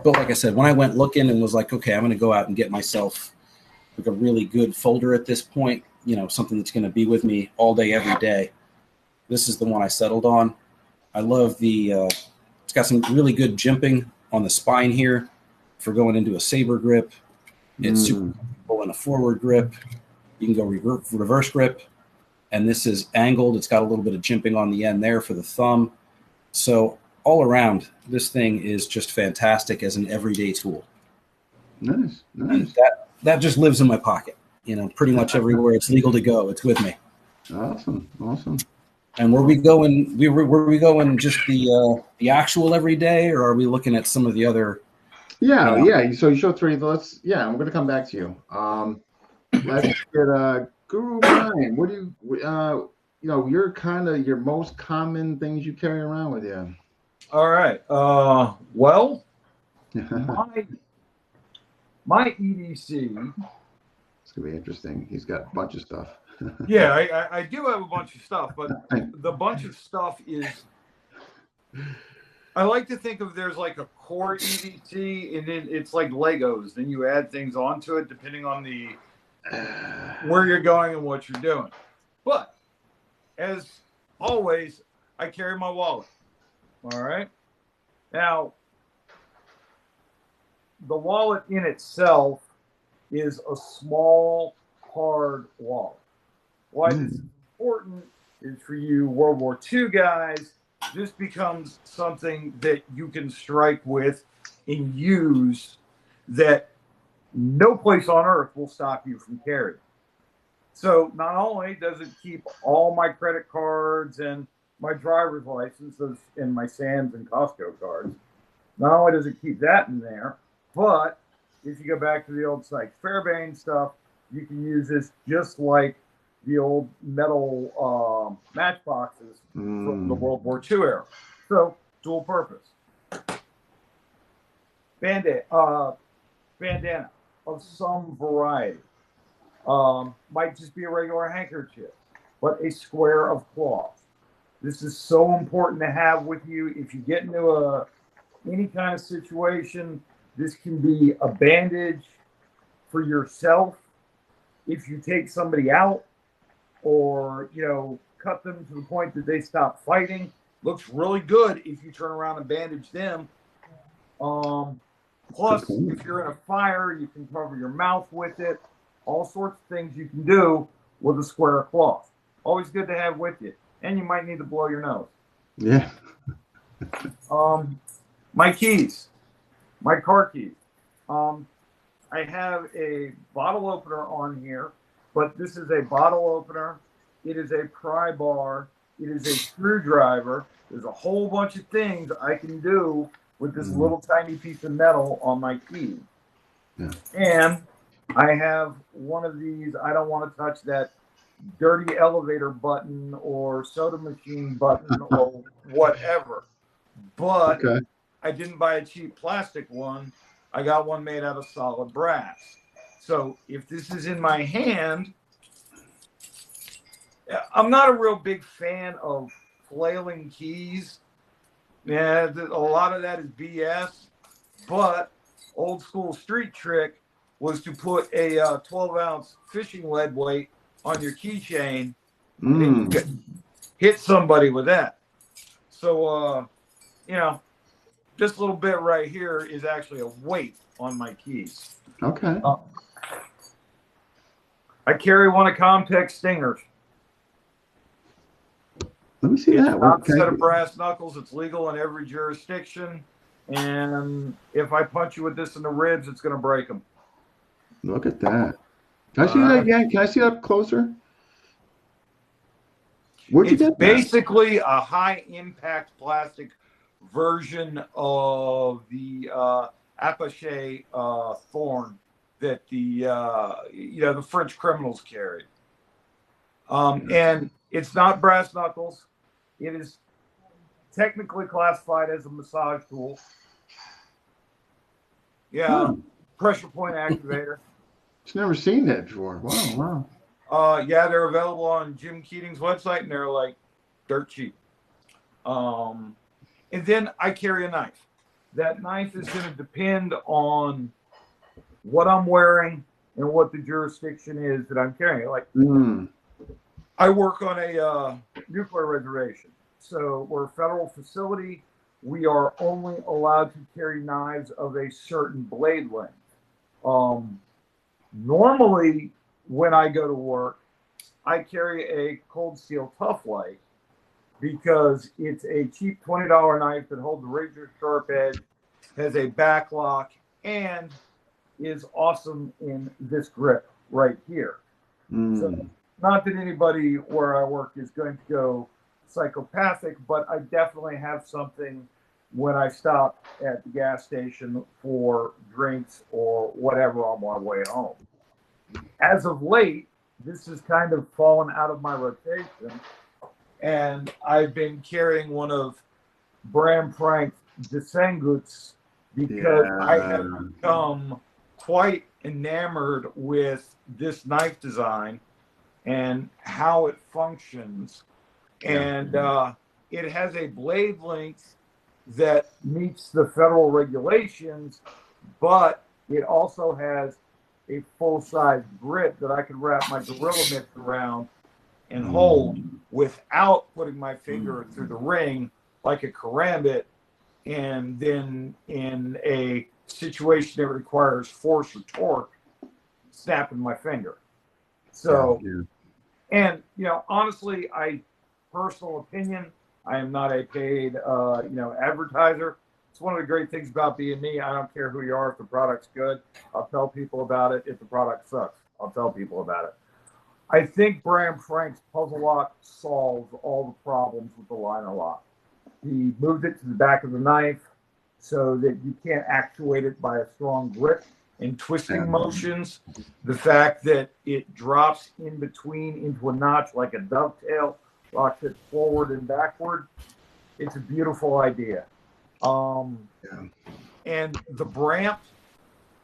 like I said, when I went looking and was like, okay, I'm going to go out and get myself like a really good folder at this point, something that's going to be with me all day, every day. This is the one I settled on. I love it's got some really good jimping on the spine here for going into a saber grip. It's super comfortable in a forward grip. You can go reverse grip. And this is angled. It's got a little bit of jimping on the end there for the thumb. So all around, this thing is just fantastic as an everyday tool. Nice. And that just lives in my pocket. Pretty much everywhere it's legal to go, it's with me. Awesome. And were we going just the actual everyday, or are we looking at some of the other? Yeah. So you showed three. I'm going to come back to you. Let's get Guro Maynard. What do you, your kind of your most common things you carry around with you? All right. Well, my EDC. It's gonna be interesting. He's got a bunch of stuff. Yeah, I do have a bunch of stuff, but the bunch of stuff is. I like to think of there's like a core EDC, and then it's like Legos. Then you add things onto it depending on where you're going and what you're doing. But as always, I carry my wallet. All right. Now, the wallet in itself is a small, hard wallet. Why this is important is for you World War II guys, this becomes something that you can strike with and use that no place on earth will stop you from carrying. So not only does it keep all my credit cards and my driver's licenses and my Sam's and Costco cards, not only does it keep that in there, but if you go back to the old Sykes Fairbairn stuff, you can use this just like the old metal matchboxes from the World War II era. So dual purpose. Bandana of some variety. Might just be a regular handkerchief, but a square of cloth. This is so important to have with you if you get into any kind of situation. This can be a bandage for yourself if you take somebody out, or cut them to the point that they stop fighting. Looks really good if you turn around and bandage them. Plus, if you're in a fire, you can cover your mouth with it. All sorts of things you can do with a square of cloth. Always good to have with you. And you might need to blow your nose. Yeah. My keys, my car keys. I have a bottle opener on here, but this is a bottle opener. It is a pry bar. It is a screwdriver. There's a whole bunch of things I can do with this little tiny piece of metal on my key. Yeah. And I have one of these. I don't want to touch that dirty elevator button or soda machine button or whatever. But I didn't buy a cheap plastic one. I got one made out of solid brass. So if this is in my hand, I'm not a real big fan of flailing keys. Yeah, a lot of that is BS. But old school street trick was to put a 12-ounce fishing lead weight on your keychain and hit somebody with that. So, this little bit right here is actually a weight on my keys. Okay. I carry one of Comtech's stingers. Let me see It's that. not a set of brass knuckles. It's legal in every jurisdiction. And if I punch you with this in the ribs, it's going to break them. Look at that. Can I see that again? Can I see that up closer? Where'd you get that? Basically a high impact plastic version of the apache thorn that the French criminals carried. And it's not brass knuckles. It is technically classified as a massage tool. Yeah, pressure point activator. I've never seen that before. Wow. Yeah, they're available on Jim Keating's website, and they're like dirt cheap. And then I carry a knife. That knife is going to depend on what I'm wearing and what the jurisdiction is that I'm carrying. Like, I work on a nuclear reservation, so we're a federal facility. We are only allowed to carry knives of a certain blade length. Normally, when I go to work, I carry a cold steel tough light because it's a cheap $20 knife that holds a razor sharp edge, has a back lock, and is awesome in this grip right here. So, not that anybody where I work is going to go psychopathic, but I definitely have something when I stop at the gas station for drinks or whatever on my way home. As of late, this has kind of fallen out of my rotation, and I've been carrying one of Bram Frank's Desenguts because I have become quite enamored with this knife design and how it functions. And it has a blade length that meets the federal regulations, but it also has a full-size grip that I can wrap my gorilla mitts around and hold without putting my finger through the ring like a karambit, and then in a situation that requires force or torque, snapping my finger. So, and honestly, personal opinion, I am not a paid advertiser. It's one of the great things about being me. I don't care who you are. If the product's good, I'll tell people about it. If the product sucks, I'll tell people about it. I think Bram Frank's puzzle lock solves all the problems with the liner lock. He moved it to the back of the knife so that you can't actuate it by a strong grip and twisting motions. The fact that it drops in between into a notch like a dovetail, locks it forward and backward. It's a beautiful idea. And the Bramp,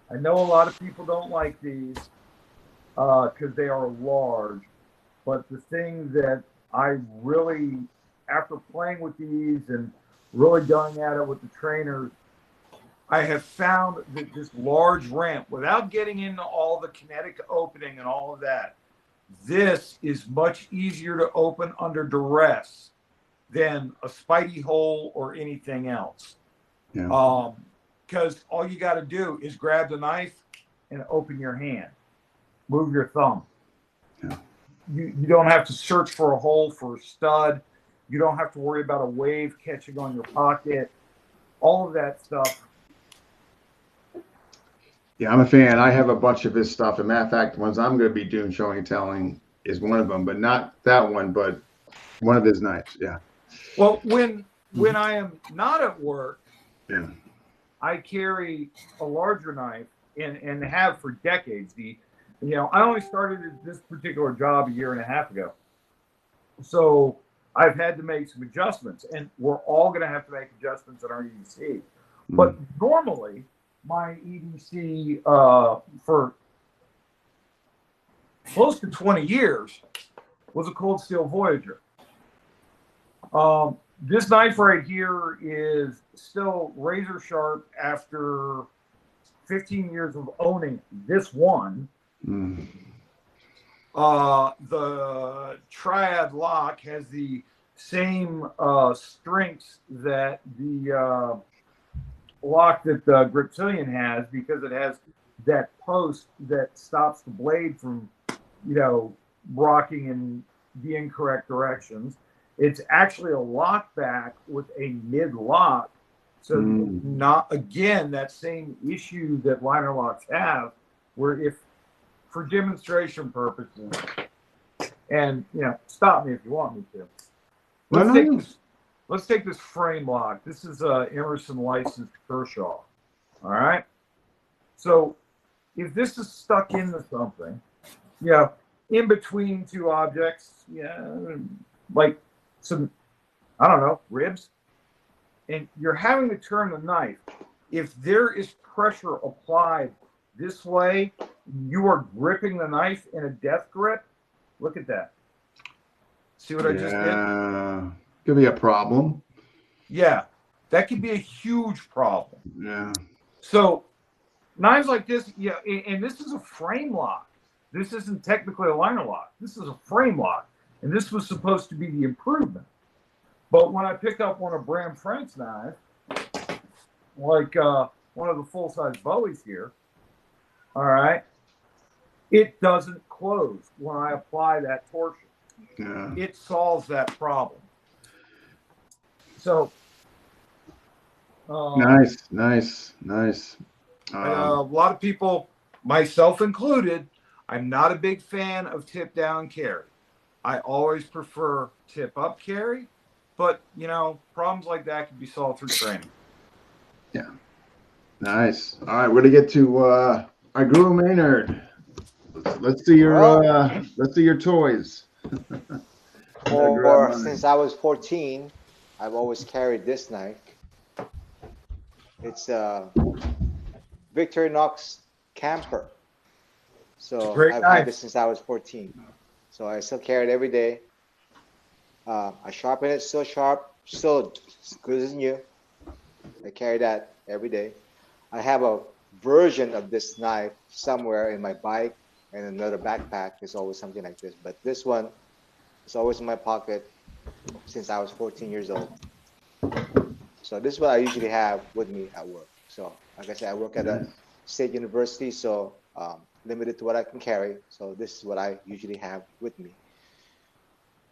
I know a lot of people don't like these. because they are large. But the thing that I really, after playing with these and really going at it with the trainers, I have found that this large ramp, without getting into all the kinetic opening and all of that, this is much easier to open under duress than a Spidey hole or anything else. Yeah. Because all you got to do is grab the knife and open your hand, move your thumb. Yeah. You don't have to search for a hole for a stud. You don't have to worry about a wave catching on your pocket. All of that stuff. Yeah, I'm a fan. I have a bunch of his stuff. As a matter of fact, the ones I'm going to be doing showing and telling is one of them, but not that one, but one of his knives. Yeah. Well, when I am not at work, Yeah. I carry a larger knife and have for decades. I only started this particular job a year and a half ago. So I've had to make some adjustments, and we're all going to have to make adjustments in our EDC. But normally, my EDC for close to 20 years was a Cold Steel Voyager. This knife right here is still razor sharp after 15 years of owning this one. The Triad lock has the same strengths that the lock that the Griptilian has, because it has that post that stops the blade from, rocking in the incorrect directions. It's actually a lock back with a mid lock. So not, again, that same issue that liner locks have, where if for demonstration purposes, and stop me if you want me to. Let's take this frame lock. This is a Emerson licensed Kershaw. All right. So if this is stuck into something, in between two objects, like some, I don't know, ribs, and you're having to turn the knife. If there is pressure applied this way, you are gripping the knife in a death grip. Look at that. See what I just did? Could be a problem. Yeah, that could be a huge problem. Yeah. So knives like this, and this is a frame lock. This isn't technically a liner lock. This is a frame lock, and this was supposed to be the improvement. But when I pick up one of Bram Frank's knives, like one of the full-size Bowies here, all right, it doesn't close when I apply that torsion. Yeah. It solves that problem. So nice. A lot of people, myself included, I'm not a big fan of tip down carry. I always prefer tip up carry, but problems like that can be solved through training. Yeah. Nice. All right, we're gonna get to our Guro Maynard. Let's see your toys. Since I was 14, I've always carried this knife. It's a Victorinox Camper. So I've had this since I was 14. So I still carry it every day. I sharpen it, still sharp, still as good as new. I carry that every day. I have a version of this knife somewhere in my bike, and another backpack is always something like this. But this one is always in my pocket since I was 14 years old. So this is what I usually have with me at work. So like I said, I work at a state university, so limited to what I can carry. So this is what I usually have with me.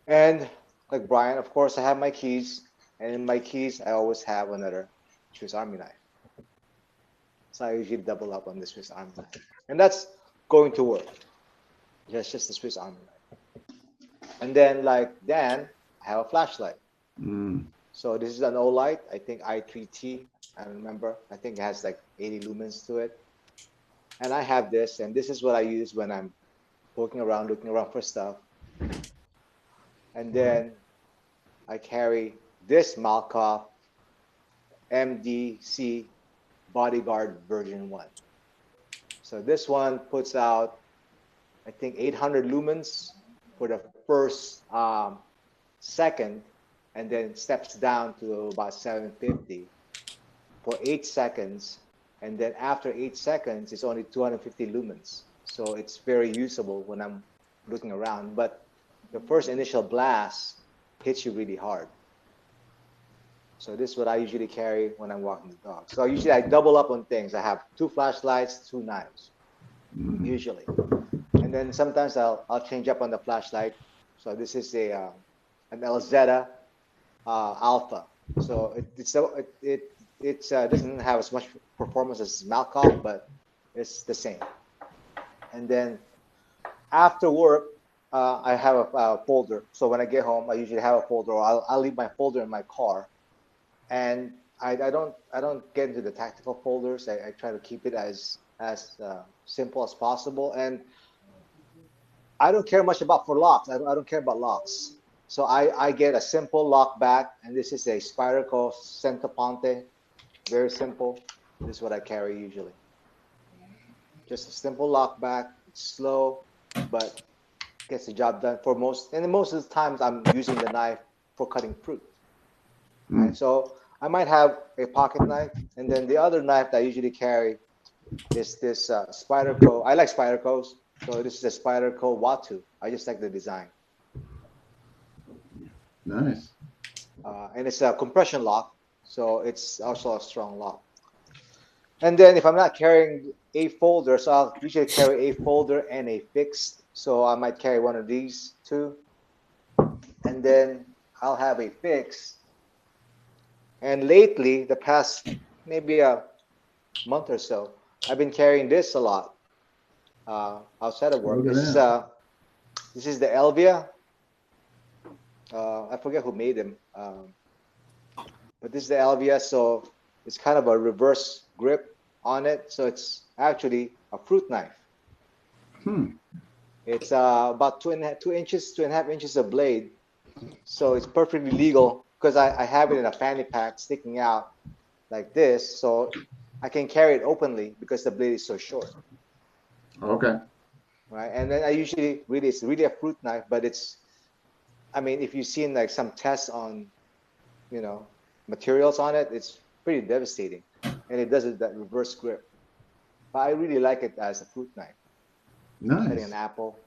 And like Brian, of course, I have my keys. And in my keys, I always have another Swiss Army knife. So I usually double up on the Swiss Army knife. And that's going to work. That's just the Swiss Army knife. And then like Dan, I have a flashlight. So this is an Olight, I think i3T, I remember. I think it has like 80 lumens to it. And I have this, and this is what I use when I'm looking around for stuff. And then I carry this Malkoff MDC Bodyguard version 1. So this one puts out I think 800 lumens for the first second, and then steps down to about 750 for 8 seconds. And then after 8 seconds, it's only 250 lumens. So it's very usable when I'm looking around. But the first initial blast hits you really hard. So this is what I usually carry when I'm walking the dog. So usually I double up on things. I have 2 flashlights, 2 knives, usually. And then sometimes I'll change up on the flashlight. So this is an LZ Alpha. So it doesn't have as much performance as Malkoff, but it's the same. And then after work, I have a folder. So when I get home, I usually have a folder. Or I'll leave my folder in my car, and I don't get into the tactical folders. I try to keep it as simple as possible, and I don't care much about for locks. I don't care about locks. So I get a simple lock back, and this is a Spyderco Centoponte. Very simple. This is what I carry usually. Just a simple lock back. It's slow, but gets the job done for most. And most of the times, I'm using the knife for cutting fruit. Right? So I might have a pocket knife, and then the other knife that I usually carry is this Spyderco. I like Spydercos, so this is a Spyderco Watu. I just like the design. Nice. And it's a compression lock, so it's also a strong lock. And then if I'm not carrying a folder, so I'll usually carry a folder and a fixed. So I might carry one of these too. And then I'll have a fixed. And lately, the past maybe a month or so, I've been carrying this a lot outside of work. This is the Elvia. I forget who made them, but this is the Elvia. So it's kind of a reverse grip on it. So it's actually a fruit knife. It's about 2.5 inches of blade. So it's perfectly legal because I have it in a fanny pack sticking out like this. So I can carry it openly because the blade is so short. Okay. Right. And then it's really a fruit knife, but I mean, if you've seen like some tests on, materials on it, it's pretty devastating. And it does that reverse grip. But I really like it as a fruit knife. Nice. Cutting an apple.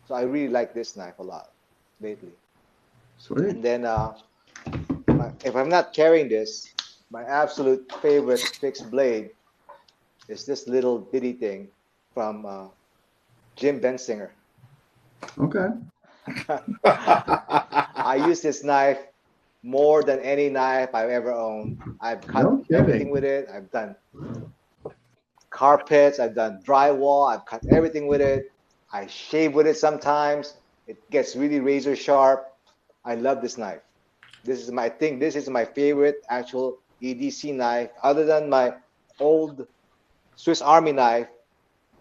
So I really like this knife a lot lately. Sweet. And then if I'm not carrying this, my absolute favorite fixed blade is this little bitty thing from Jim Bensinger. Okay. I use this knife more than any knife I've ever owned. I've cut everything with it. I've done carpets. I've done drywall. I've cut everything with it. I shave with it sometimes. It gets really razor sharp. I love this knife. This is my favorite actual EDC knife, other than my old Swiss Army knife,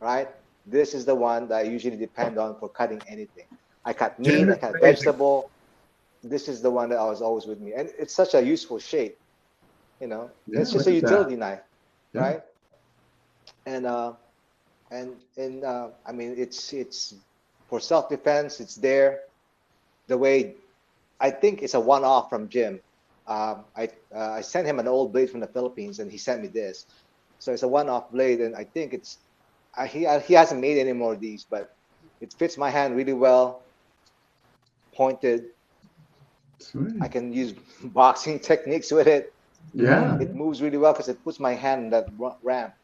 right? This is the one that I usually depend on for cutting anything. I cut meat, I cut vegetable. This is the one that was always with me. And it's such a useful shape, Yeah, it's just a utility knife, right? And I mean, it's for self-defense. It's there. The way I think it's a one-off from Jim. I sent him an old blade from the Philippines, and he sent me this. So it's a one-off blade, and I think he hasn't made any more of these, but it fits my hand really well. Pointed. Sweet. I can use boxing techniques with it. Yeah. It moves really well because it puts my hand in that ramp.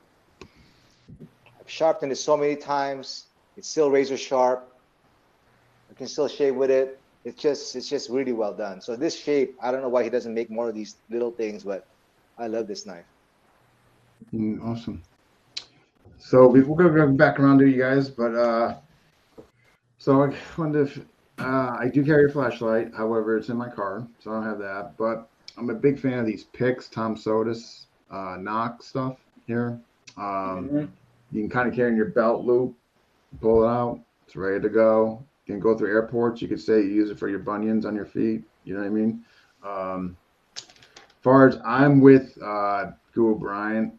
I've sharpened it so many times. It's still razor sharp. I can still shave with it. It's just really well done. So this shape, I don't know why he doesn't make more of these little things, but I love this knife. Awesome. So we're gonna go back around to you guys, but so I wanted to. I do carry a flashlight, however, it's in my car, so I don't have that. But I'm a big fan of these picks, Tom Sodas, Knox stuff here. You can kind of carry in your belt loop, pull it out, it's ready to go. You can go through airports. You could say you use it for your bunions on your feet. You know what I mean? As far as I'm with Guro Bryan,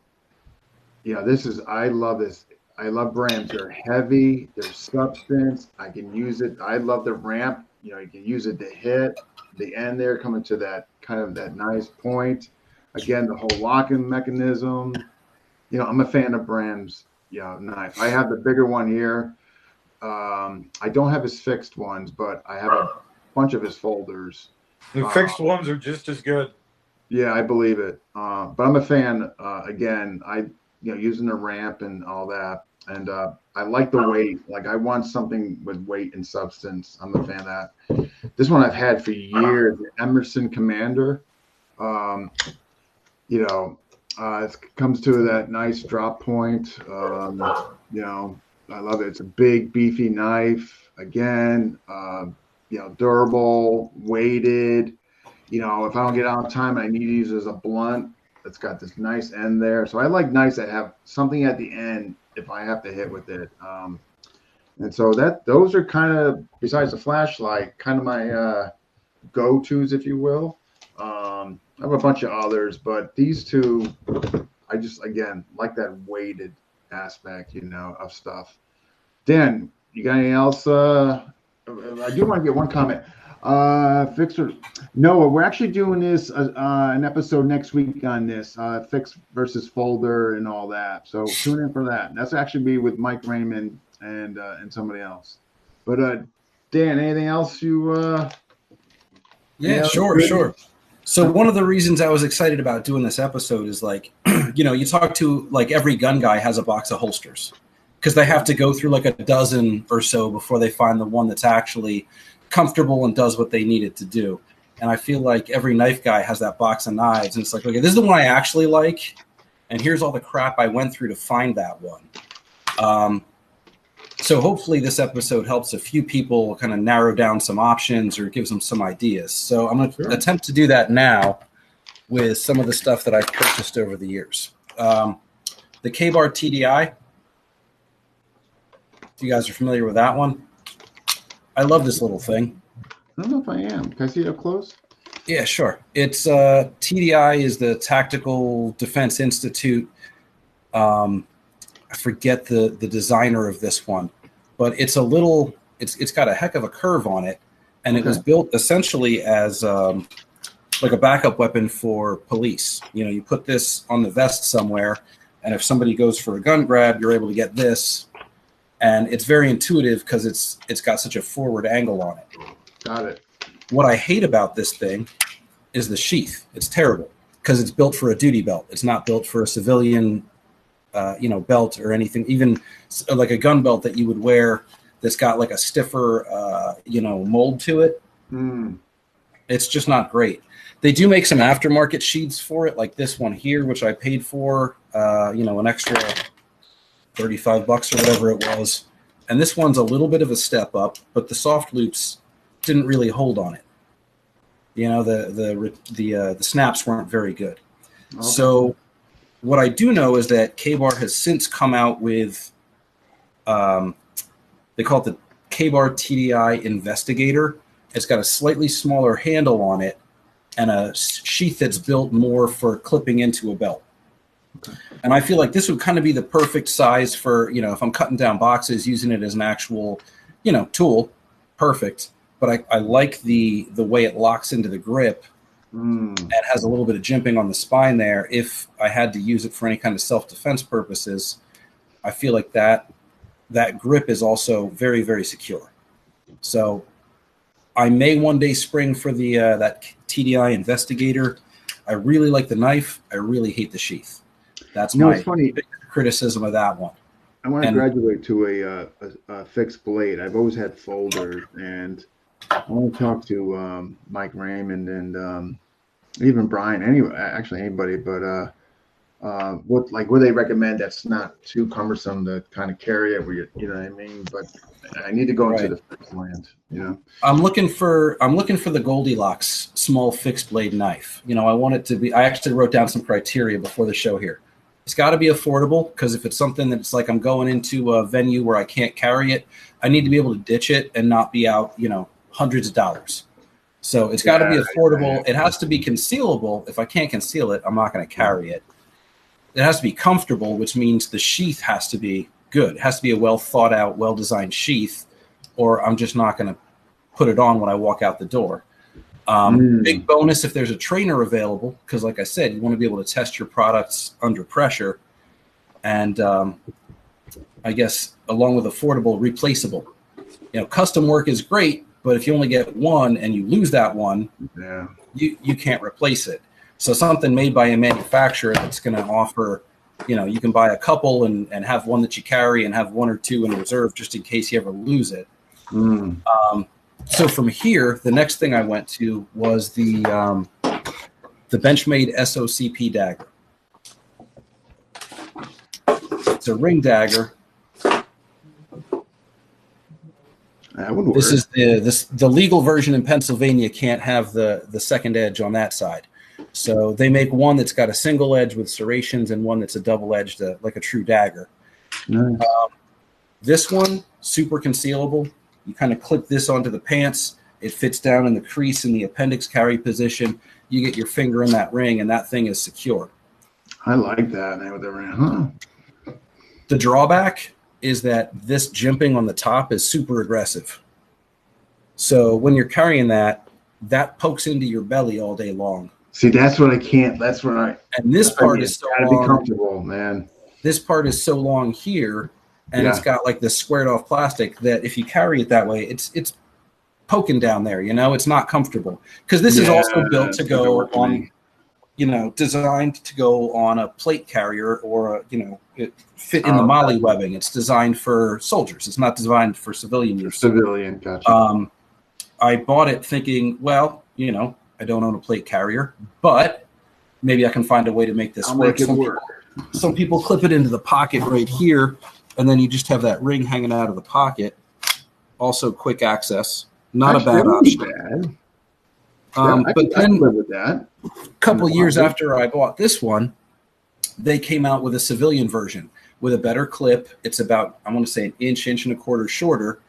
I love this. I love brands. They're heavy. They're substance. I can use it. I love the ramp. You know, you can use it to hit the end there, coming to that kind of that nice point. Again, the whole locking mechanism. You know, I'm a fan of Bram's, knife. I have the bigger one here. I don't have his fixed ones, but I have a bunch of his folders. The fixed ones are just as good. Yeah, I believe it. But I'm a fan. Again, using the ramp and all that, and I like the weight. Like I want something with weight and substance. I'm a fan of that. This one I've had for years, the Emerson Commander. It comes to that nice drop point. I love it. It's a big, beefy knife. Again, durable, weighted. If I don't get out on time and I need to use it as a blunt, it's got this nice end there. So I like knives that have something at the end if I have to hit with it. And so those are kind of, besides the flashlight, kind of my go-tos, if you will. I have a bunch of others, but these two, I just, again, like that weighted aspect, of stuff. Dan, you got anything else? I do want to get one comment. Fixer, no, we're actually doing this an episode next week on this fix versus folder and all that. So tune in for that. That's actually be with Mike Raymond and somebody else. But Dan, anything else you? Yeah, sure. So one of the reasons I was excited about doing this episode is like, you talk to like every gun guy has a box of holsters because they have to go through like a dozen or so before they find the one that's actually comfortable and does what they need it to do. And I feel like every knife guy has that box of knives and it's like, okay, this is the one I actually like. And here's all the crap I went through to find that one. So hopefully this episode helps a few people kind of narrow down some options or gives them some ideas. So I'm going to attempt to do that now with some of the stuff that I've purchased over the years. The K-Bar TDI, if you guys are familiar with that one. I love this little thing. I don't know if I am. Can I see it up close? Yeah, sure. It's TDI is the Tactical Defense Institute. I forget the designer of this one, but it's it's got a heck of a curve on it, and it was built essentially as like a backup weapon for police. You put this on the vest somewhere, and if somebody goes for a gun grab, you're able to get this, and it's very intuitive because it's got such a forward angle on it. Got it. What I hate about this thing is the sheath. It's terrible because it's built for a duty belt. It's not built for a civilian belt or anything, even like a gun belt that you would wear that's got like a stiffer, mold to it. It's just not great. They do make some aftermarket sheaths for it, like this one here, which I paid for, an extra $35 or whatever it was. And this one's a little bit of a step up, but the soft loops didn't really hold on it. The snaps weren't very good. Okay. So what I do know is that K-Bar has since come out with, they call it the K-Bar TDI Investigator. It's got a slightly smaller handle on it and a sheath that's built more for clipping into a belt. Okay. And I feel like this would kind of be the perfect size for, if I'm cutting down boxes, using it as an actual, tool, perfect. But I like the way it locks into the grip. And has a little bit of jimping on the spine there. If I had to use it for any kind of self-defense purposes, I feel like that grip is also very, very secure. So I may one day spring for the that TDI Investigator. I really like the knife. I really hate the sheath. That's my big criticism of that one. I want to graduate to a fixed blade. I've always had folders, and I want to talk to Mike Raymond and even Brian, anybody, but what they recommend that's not too cumbersome to kind of carry it, where you know what I mean? But I need to go into the fixed land, I'm looking for the Goldilocks small fixed blade knife. I want it to be, I actually wrote down some criteria before the show here. It's got to be affordable, because if it's something that's like I'm going into a venue where I can't carry it, I need to be able to ditch it and not be out, hundreds of dollars. So it's got to be affordable. It has to be concealable. If I can't conceal it, I'm not going to carry it. It has to be comfortable, which means the sheath has to be good. It has to be a well thought out, well designed sheath, or I'm just not going to put it on when I walk out the door. Big bonus if there's a trainer available, because like I said, you want to be able to test your products under pressure. And I guess along with affordable, replaceable. Custom work is great, but if you only get one and you lose that one, you can't replace it. So something made by a manufacturer that's going to offer, you can buy a couple and have one that you carry and have one or two in reserve just in case you ever lose it. So from here, the next thing I went to was the Benchmade SOCP dagger. It's a ring dagger. This is the legal version in Pennsylvania. Can't have the second edge on that side. So they make one that's got a single edge with serrations and one that's a double edged, like a true dagger. Nice. This one, super concealable. You kind of clip this onto the pants. It fits down in the crease in the appendix carry position. You get your finger in that ring, and that thing is secure. I like that. With the ring, The drawback is that this jimping on the top is super aggressive. So when you're carrying that pokes into your belly all day long. See, that's what I can't. That's what I. And this part is so long. Gotta be comfortable, man. This part is so long here, and it's got like this squared off plastic that if you carry it that way, it's poking down there. It's not comfortable because this is also built to go on. Designed to go on a plate carrier or it fit in the molly webbing. It's designed for soldiers. It's not designed for civilian use. Civilian, gotcha. I bought it thinking, well, I don't own a plate carrier, but maybe I can find a way to make this work. Some people clip it into the pocket right here, and then you just have that ring hanging out of the pocket. Also, quick access. Not a bad option. But then live with that. A couple years after I bought this one, they came out with a civilian version with a better clip. It's about, I want to say, an inch and a quarter shorter.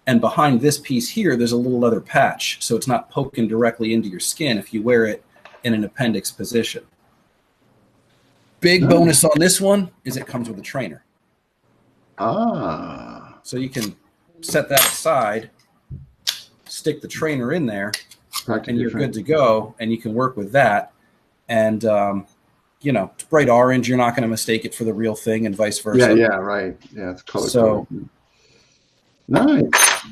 And behind this piece here, there's a little leather patch. So it's not poking directly into your skin if you wear it in an appendix position. Big bonus on this one is it comes with a trainer. So you can set that aside, stick the trainer in there, and you're good to go, and you can work with that. And, it's bright orange. You're not going to mistake it for the real thing and vice versa. Yeah, right. Yeah, it's color. So, nice.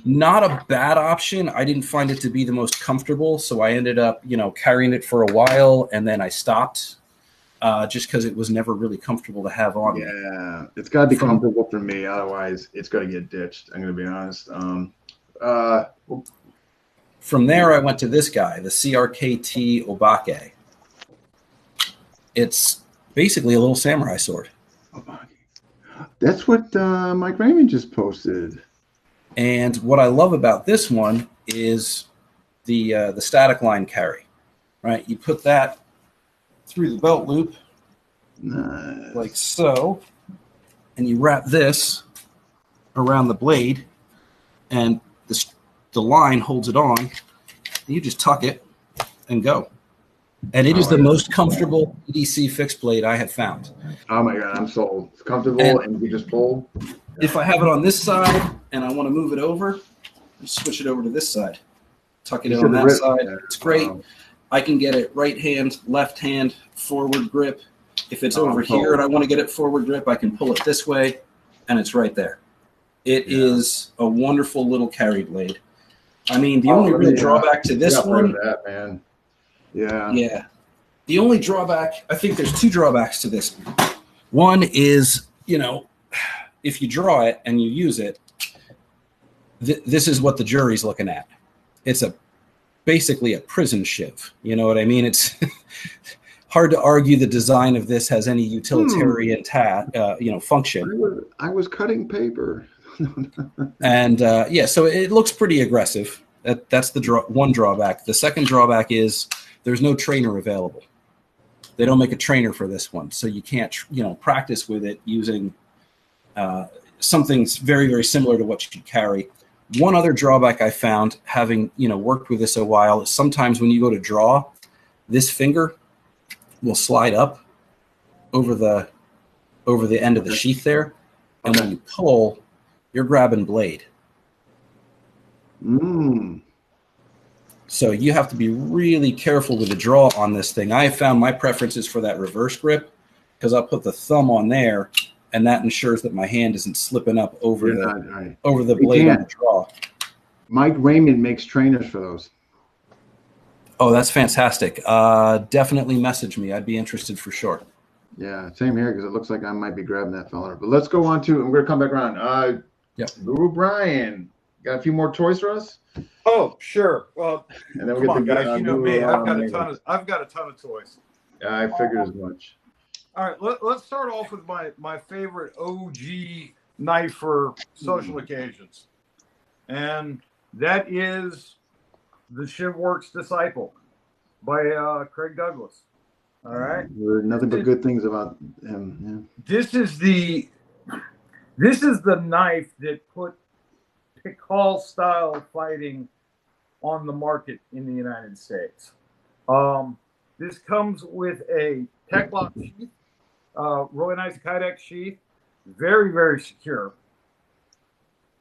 Not a bad option. I didn't find it to be the most comfortable, so I ended up, carrying it for a while, and then I stopped just because it was never really comfortable to have on. Yeah, it's got to be comfortable for me. Otherwise, it's going to get ditched. I'm going to be honest. From there, I went to this guy, the CRKT Obake. It's basically a little samurai sword. That's what Mike Raymond just posted. And what I love about this one is the static line carry, right? You put that through the belt loop, like so, and you wrap this around the blade, and the line holds it on. And you just tuck it and go. And it is the most comfortable EDC fixed blade I have found. Oh my God, I'm sold. It's comfortable and you just pull. If I have it on this side and I want to move it over, just switch it over to this side. Tuck it in on that side. It's great. I can get it right hand, left hand, forward grip. If it's over here and I want to get it forward grip, I can pull it this way and it's right there. It is a wonderful little carry blade. I mean, the only real drawback to this one. That, man. Yeah. Yeah. The only drawback, I think there's two drawbacks to this. One is, if you draw it and you use it, this is what the jury's looking at. It's basically a prison shiv. You know what I mean? It's hard to argue the design of this has any utilitarian function. I was cutting paper. And so it looks pretty aggressive. That's the one drawback. The second drawback is there's no trainer available. They don't make a trainer for this one, so you can't practice with it using something very, very similar to what you carry. One other drawback I found, having worked with this a while, is sometimes when you go to draw, this finger will slide up over the end of the sheath there. And when you pull, you're grabbing blade. So you have to be really careful with the draw on this thing. I have found my preference is for that reverse grip, because I'll put the thumb on there, and that ensures that my hand isn't slipping up over the blade on the draw. Mike Raymond makes trainers for those. Oh, that's fantastic. Definitely message me. I'd be interested for sure. Yeah, same here, because it looks like I might be grabbing that fella. But let's go on to, and we're going to come back around. Guro Bryan, got a few more toys for us? Oh, sure. Well, and then come on, guys. You know me. I've got a ton of toys. I figured as much. All right, let's start off with my favorite OG knife for social occasions, and that is the ShivWorks Disciple by Craig Douglas. All right, nothing but good things about him. Yeah. This is the knife that put Pikal style fighting on the market in the United States. This comes with a Tech-Lock sheath, really nice Kydex sheath, very, very secure.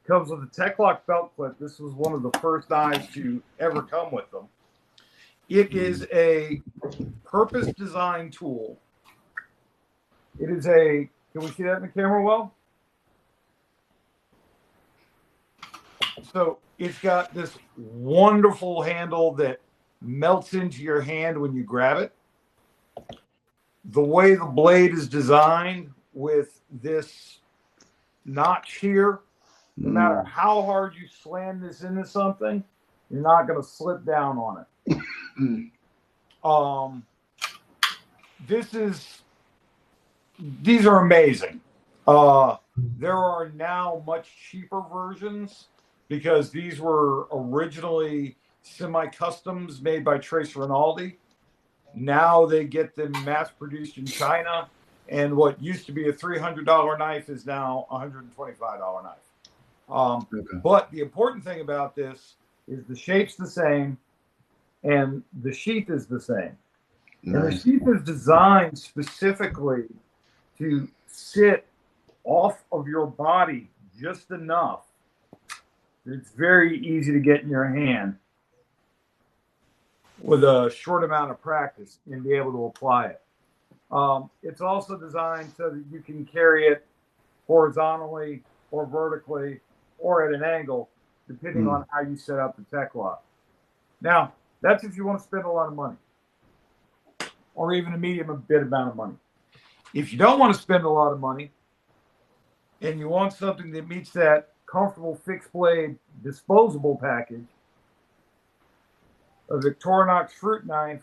Comes with a Tech-Lock belt clip. This was one of the first knives to ever come with them. It is a purpose-designed tool. It is a, can we see that in the camera well? So it's got this wonderful handle that melts into your hand when you grab it. The way the blade is designed with this notch here, no matter how hard you slam this into something, you're not going to slip down on it. These are amazing. There are now much cheaper versions, because these were originally semi-customs made by Trace Rinaldi. Now they get them mass-produced in China, and what used to be a $300 knife is now a $125 knife. But the important thing about this is the shape's the same, and the sheath is the same. Nice. And the sheath is designed specifically to sit off of your body just enough. It's very easy to get in your hand with a short amount of practice and be able to apply it. It's also designed so that you can carry it horizontally or vertically or at an angle, depending on how you set up the Tech-Lock. Now, that's if you want to spend a lot of money, or even a medium bit amount of money. If you don't want to spend a lot of money and you want something that meets that comfortable fixed blade disposable package, a Victorinox fruit knife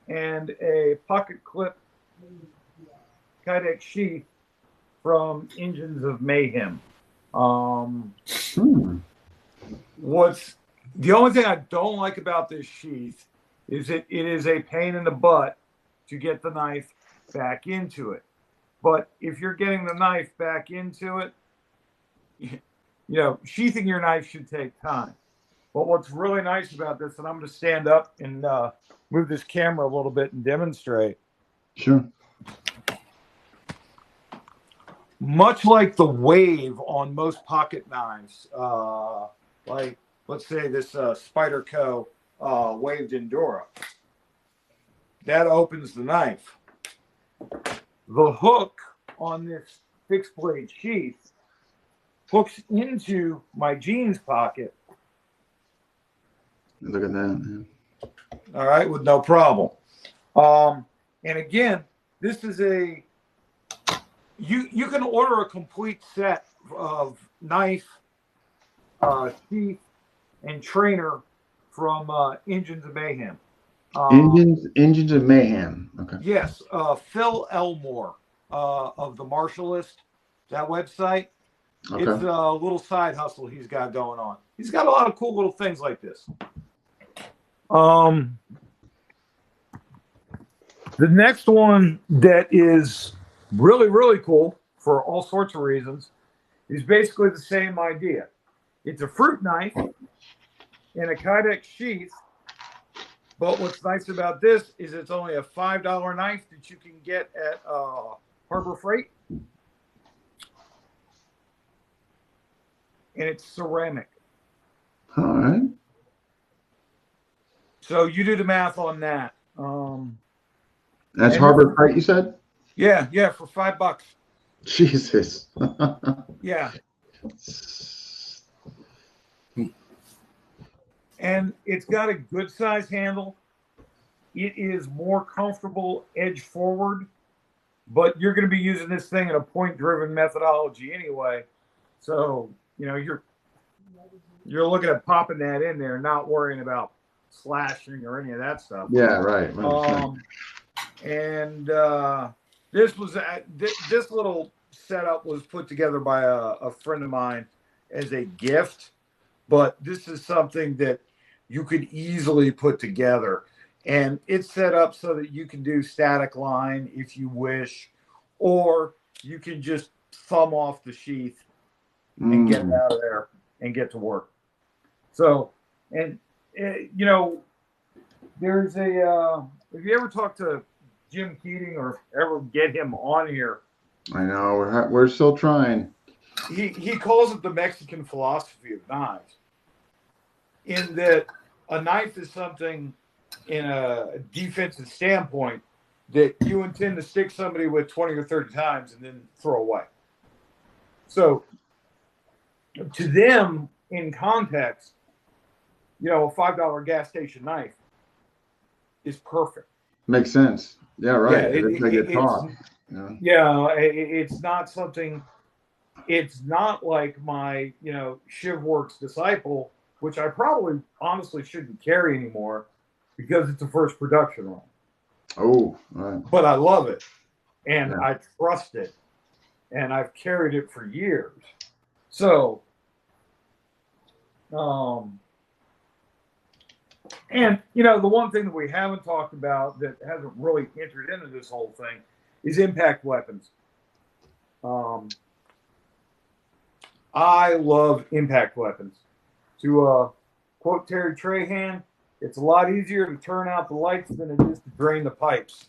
and a pocket clip Kydex sheath from Engines of Mayhem. What's the only thing I don't like about this sheath is that it is a pain in the butt to get the knife back into it. But if you're getting the knife back into it, you know, sheathing your knife should take time. But what's really nice about this, and I'm going to stand up and move this camera a little bit and demonstrate. Sure. Much like the wave on most pocket knives, like let's say this Spyderco waved Endura, that opens the knife. The hook on this fixed blade sheath hooks into my jeans pocket. Look at that. All right, with no problem. And again, this is a you can order a complete set of knife, sheath, and trainer from Engines of Mayhem. Engines of Mayhem. Okay. Yes, Phil Elmore of the Martialist, that website. Okay. It's a little side hustle he's got going on. He's got a lot of cool little things like this. The next one that is really, really cool for all sorts of reasons is basically the same idea. It's a fruit knife in a Kydex sheath, but what's nice about this is it's only a $5 knife that you can get at Harbor Freight. and it's ceramic. All right. So you do the math on that. That's and Harbor Freight, you said? Yeah, for $5. Jesus. Yeah. And it's got a good size handle. It is more comfortable edge forward, but you're going to be using this thing in a point driven methodology anyway. So, you're looking at popping that in there, not worrying about slashing or any of that stuff. Yeah, right. 100%. And this little setup was put together by a friend of mine as a gift, but this is something that you could easily put together, and it's set up so that you can do static line if you wish, or you can just thumb off the sheath and get it out of there and get to work. So, and there's a if you ever talk to Jim Keating or ever get him on here, I know we're still trying. He calls it the Mexican philosophy of knives, in that a knife is something in a defensive standpoint that you intend to stick somebody with 20 or 30 times and then throw away. So to them, in context, a $5 gas station knife is perfect. Makes sense. Yeah, right. Yeah, it's not something. It's not like my, ShivWorks Disciple, which I probably honestly shouldn't carry anymore because it's a first production run. Oh, right. But I love it, and I trust it, and I've carried it for years. So, and the one thing that we haven't talked about that hasn't really entered into this whole thing is impact weapons. I love impact weapons. To quote Terry Trahan, it's a lot easier to turn out the lights than it is to drain the pipes.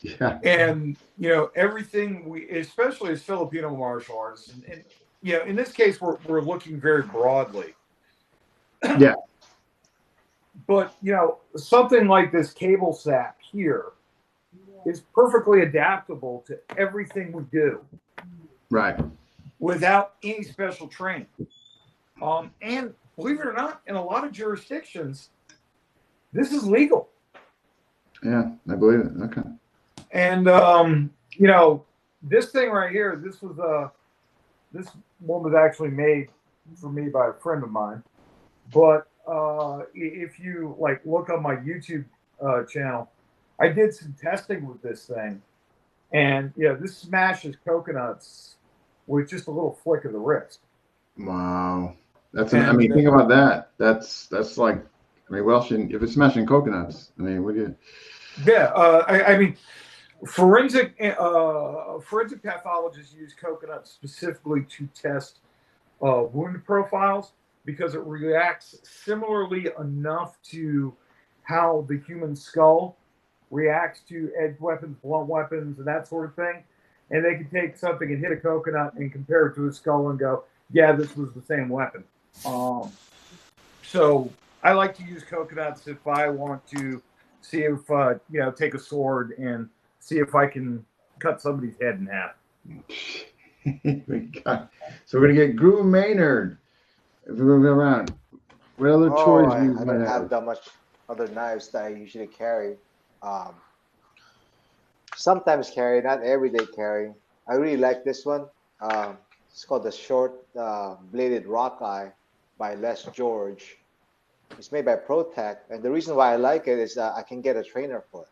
Yeah. And, everything especially as Filipino martial artists, and in this case, we're looking very broadly. Yeah. But, something like this cable sap here is perfectly adaptable to everything we do. Right. Without any special training. And believe it or not, in a lot of jurisdictions, this is legal. Yeah, I believe it. Okay. And, this thing right here, this one was actually made for me by a friend of mine. But if you look on my YouTube channel, I did some testing with this thing. And, this smashes coconuts with just a little flick of the wrist. Wow. Think about that. That's like, what else if it's smashing coconuts? What do you? Yeah. Forensic pathologists use coconuts specifically to test wound profiles because it reacts similarly enough to how the human skull reacts to edge weapons, blunt weapons, and that sort of thing. And they can take something and hit a coconut and compare it to a skull and go, yeah, this was the same weapon. So I like to use coconuts if I want to see if, take a sword and see if I can cut somebody's head in half. So we're going to get Guro Maynard. If we're going to go around, what other toys do you I don't have that much other knives that I usually carry. Sometimes carry, not everyday carry. I really like this one. It's called the Short Bladed Rockeye by Les George. It's made by ProTech, and the reason why I like it is I can get a trainer for it.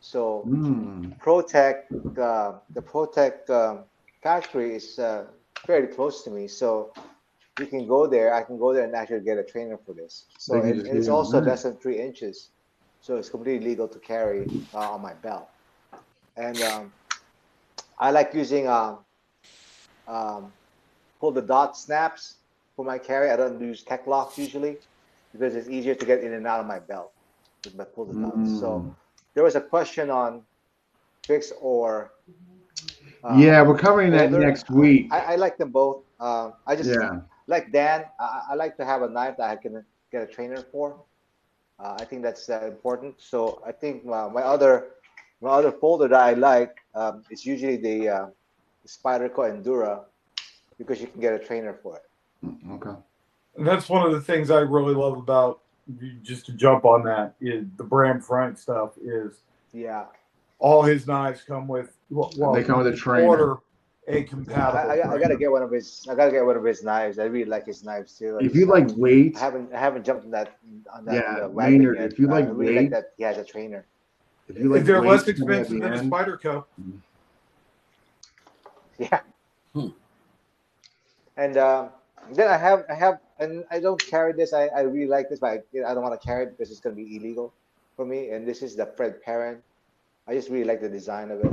So ProTech, the ProTech factory is fairly close to me, so you can go there. I can go there and actually get a trainer for this. So it's also less than 3 inches, so it's completely legal to carry on my belt. And I like using pull the dot snaps for my carry. I don't use tech locks usually because it's easier to get in and out of my belt with my pull the dots. So there was a question on fixed or Yeah, we're covering that folder. next week. I like them both. I just Yeah. like Dan. I like to have a knife that I can get a trainer for. I think that's important. So I think my other folder that I like is usually the Spyderco Endura because you can get a trainer for it. Okay. And that's one of the things I really love about, just to jump on that, is the Bram Frank stuff. Is Yeah. all his knives come with, well, They come with a trainer. Order a compatible I gotta trainer. get one of his. I gotta get one of his knives. I really like his knives too. If you like weight, I haven't jumped on that yeah, wagon Maynard, yet. if you like I really like weight, that he has a trainer. if you like They're weight, less coming at expensive the than a end, Spyderco. Yeah. And then I have, and I don't carry this. I really like this, but I don't want to carry it because it's gonna be illegal for me. And this is the Fred Perrin. I just really like the design of it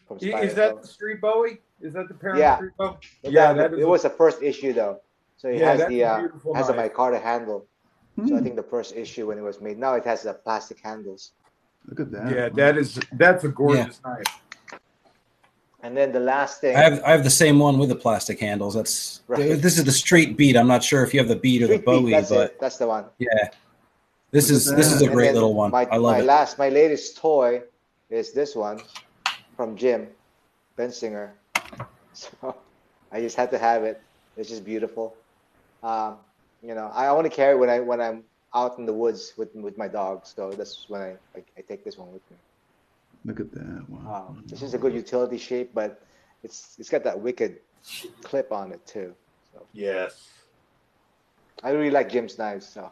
from Is Spyderco. that the Street Bowie? Is that the Perrin Yeah. Street Bowie? But Yeah, it was the first issue though, so it Yeah, has that's the a beautiful has a knife. micarta handle. So I Hmm. think the first issue when it was made. Now it has the plastic handles. Look at that. Yeah, that's a gorgeous knife. And then the last thing, I have the same one with the plastic handles. That's Right. This is the Street Beat. I'm not sure if you have the Beat or the Street Beat, Bowie, that's but it. That's the one. yeah, this Look at is a that. And great then little one. I love it. my latest toy is this one from Jim Bensinger. So I just had to have it. It's just beautiful. I only carry it when I'm out in the woods with my dogs. So that's when I take this one with me. Look at that. Wow. This is a good utility shape, but it's got that wicked clip on it too. So Yes. I really like Jim's knives. So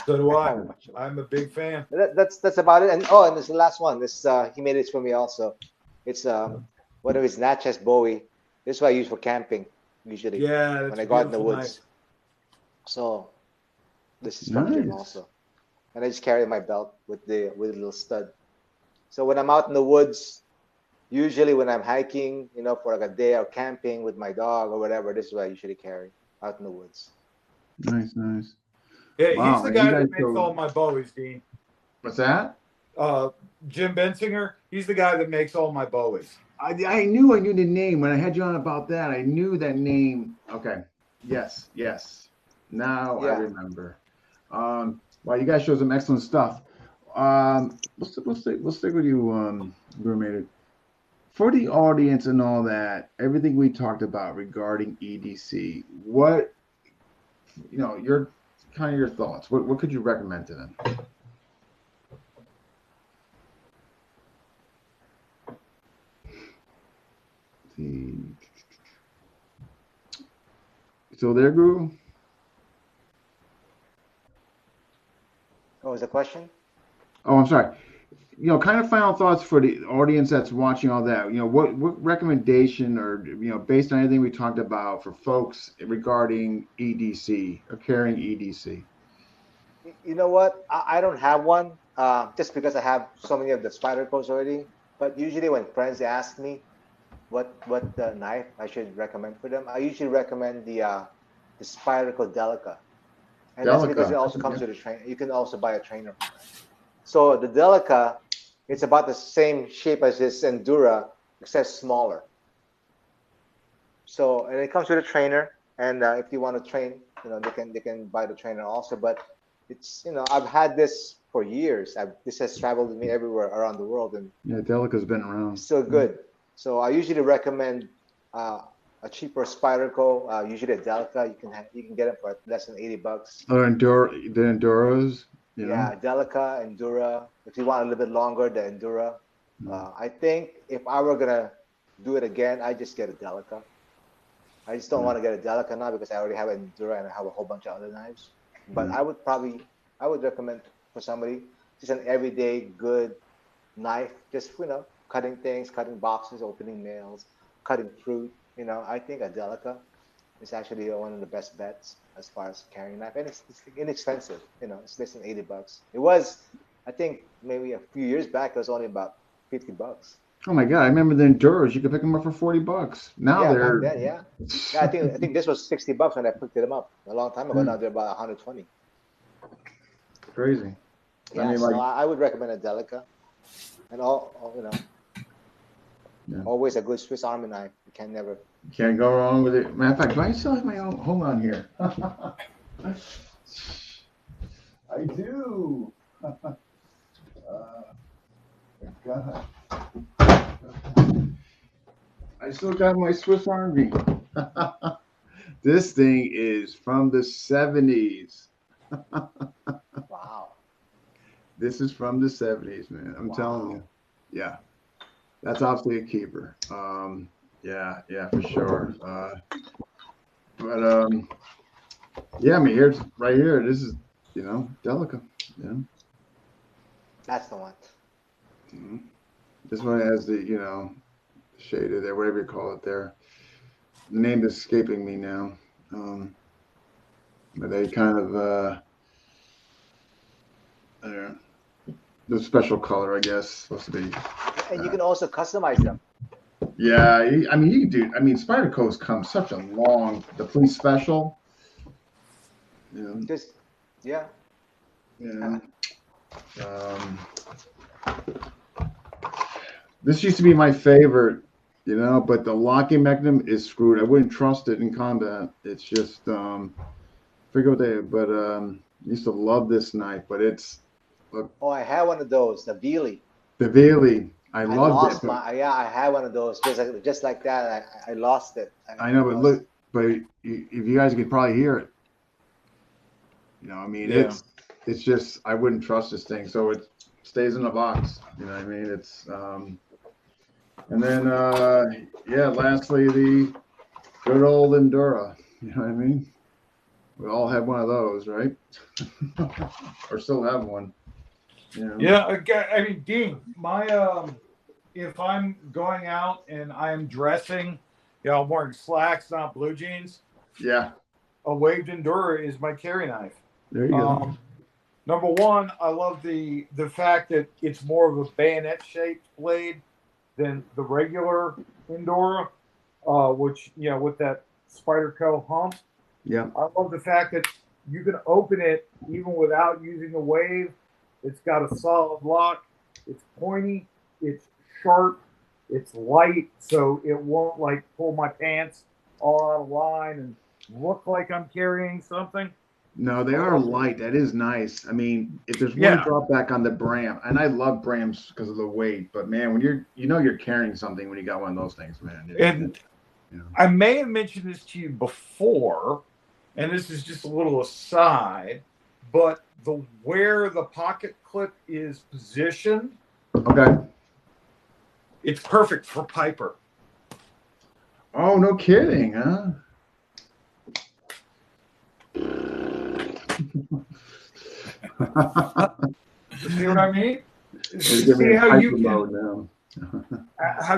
do I. I'm a big fan. That's about it. And and this is the last one. This he made this for me also. It's one of his Natchez Bowie. This is what I use for camping usually. Yeah, that's when I a go out in the beautiful woods. knife. So this is from Jim Nice. also. And I just carry it in my belt with a little stud. So when I'm out in the woods, usually when I'm hiking, for like a day or camping with my dog or whatever, this is what I usually carry out in the woods. Nice. Yeah, Wow, he's the you guy guys that makes go- all my Bowies, Dean. What's that? Jim Bensinger, he's the guy that makes all my Bowies. I knew the name when I had you on about that. I knew that name. Okay. Yes. Now I Yeah. remember. Well, you guys show some excellent stuff. We'll stick with you, Guro Maynard. For the audience and all that, everything we talked about regarding EDC, what your kind of your thoughts. What could you recommend to them? So there, Guru. What was the question? Oh, I'm sorry. Kind of final thoughts for the audience that's watching all that. What recommendation or based on anything we talked about for folks regarding EDC or carrying EDC? You know what? I don't have one, just because I have so many of the Spydercos already. But usually when friends ask me what knife I should recommend for them, I usually recommend the Spyderco Delica, and that's because it also comes with a trainer. You can also buy a trainer for that. So the Delica, it's about the same shape as this Endura, except smaller. So and it comes with a trainer, and if you want to train, they can buy the trainer also. But it's I've had this for years. This has traveled with me everywhere around the world, and Yeah, Delica's been around. it's still good. So I usually recommend a cheaper Spyderco, usually a Delica. You can get it for less than $80. The Enduros. Yeah, Delica, Endura. If you want a little bit longer, the Endura. I think if I were gonna do it again, I just get a Delica. I just don't want to get a Delica now because I already have an Endura and I have a whole bunch of other knives. But I would recommend for somebody just an everyday good knife, just cutting things, cutting boxes, opening mails, cutting fruit. I think a Delica is actually one of the best bets as far as carrying knife, and it's inexpensive. It's less than $80. It was, I think, maybe a few years back. It was only about $50. Oh my God! I remember the Enduros. You could pick them up for $40. Now Yeah, they're back then, yeah. I think this was $60 when I picked them up a long time ago. Now they're about 120. crazy. Yeah, I would recommend a Delica, and all. Yeah. Always a good Swiss Army knife. You can never. Can't go wrong with it. Matter of fact, do I still have my own? Hold on here. I do. God. I still got my Swiss Army. This thing is from the 70s. Wow. This is from the 70s, man. I'm telling you. Yeah. That's obviously a keeper. Yeah, for sure. Yeah, I mean, here's right here. This is, Delica. Yeah. That's the one. Mm-hmm. This one has the, shaded there, whatever you call it there. The name is escaping me now. But they kind of, I don't know, the special color, I guess, supposed to be. And you can also customize them. Yeah, you can do. I mean, Spyderco's come such a long. The police special. Just, yeah. Yeah. This used to be my favorite, but the locking mechanism is screwed. I wouldn't trust it in combat. It's just, forget what they. But used to love this knife, but it's. Look, I had one of those, the Veely. The Veely. I loved it. I had one of those just like that. I lost it. I know, but look, if you guys could probably hear it, it's just I wouldn't trust this thing, so it stays in the box. You know what I mean? It's and then lastly the good old Endura. You know what I mean? We all had one of those, right? Or still have one. Yeah, I mean, Dean, my if I'm going out and I'm dressing, I'm wearing slacks, not blue jeans. Yeah. A waved Endura is my carry knife. There you go. Number one, I love the fact that it's more of a bayonet-shaped blade than the regular Endura, which, with that Spyderco hump. Yeah. I love the fact that you can open it even without using a wave. It's got a solid lock. It's pointy. It's sharp. It's light, so it won't pull my pants all out of line and look like I'm carrying something. No, they are light. That is nice. I mean, if there's one drawback on the Bram, and I love Brams because of the weight, but man, when you're carrying something when you got one of those things, man. I may have mentioned this to you before, and this is just a little aside, but where the pocket clip is positioned, okay, it's perfect for Piper. Oh, no kidding, huh? See what I mean? See how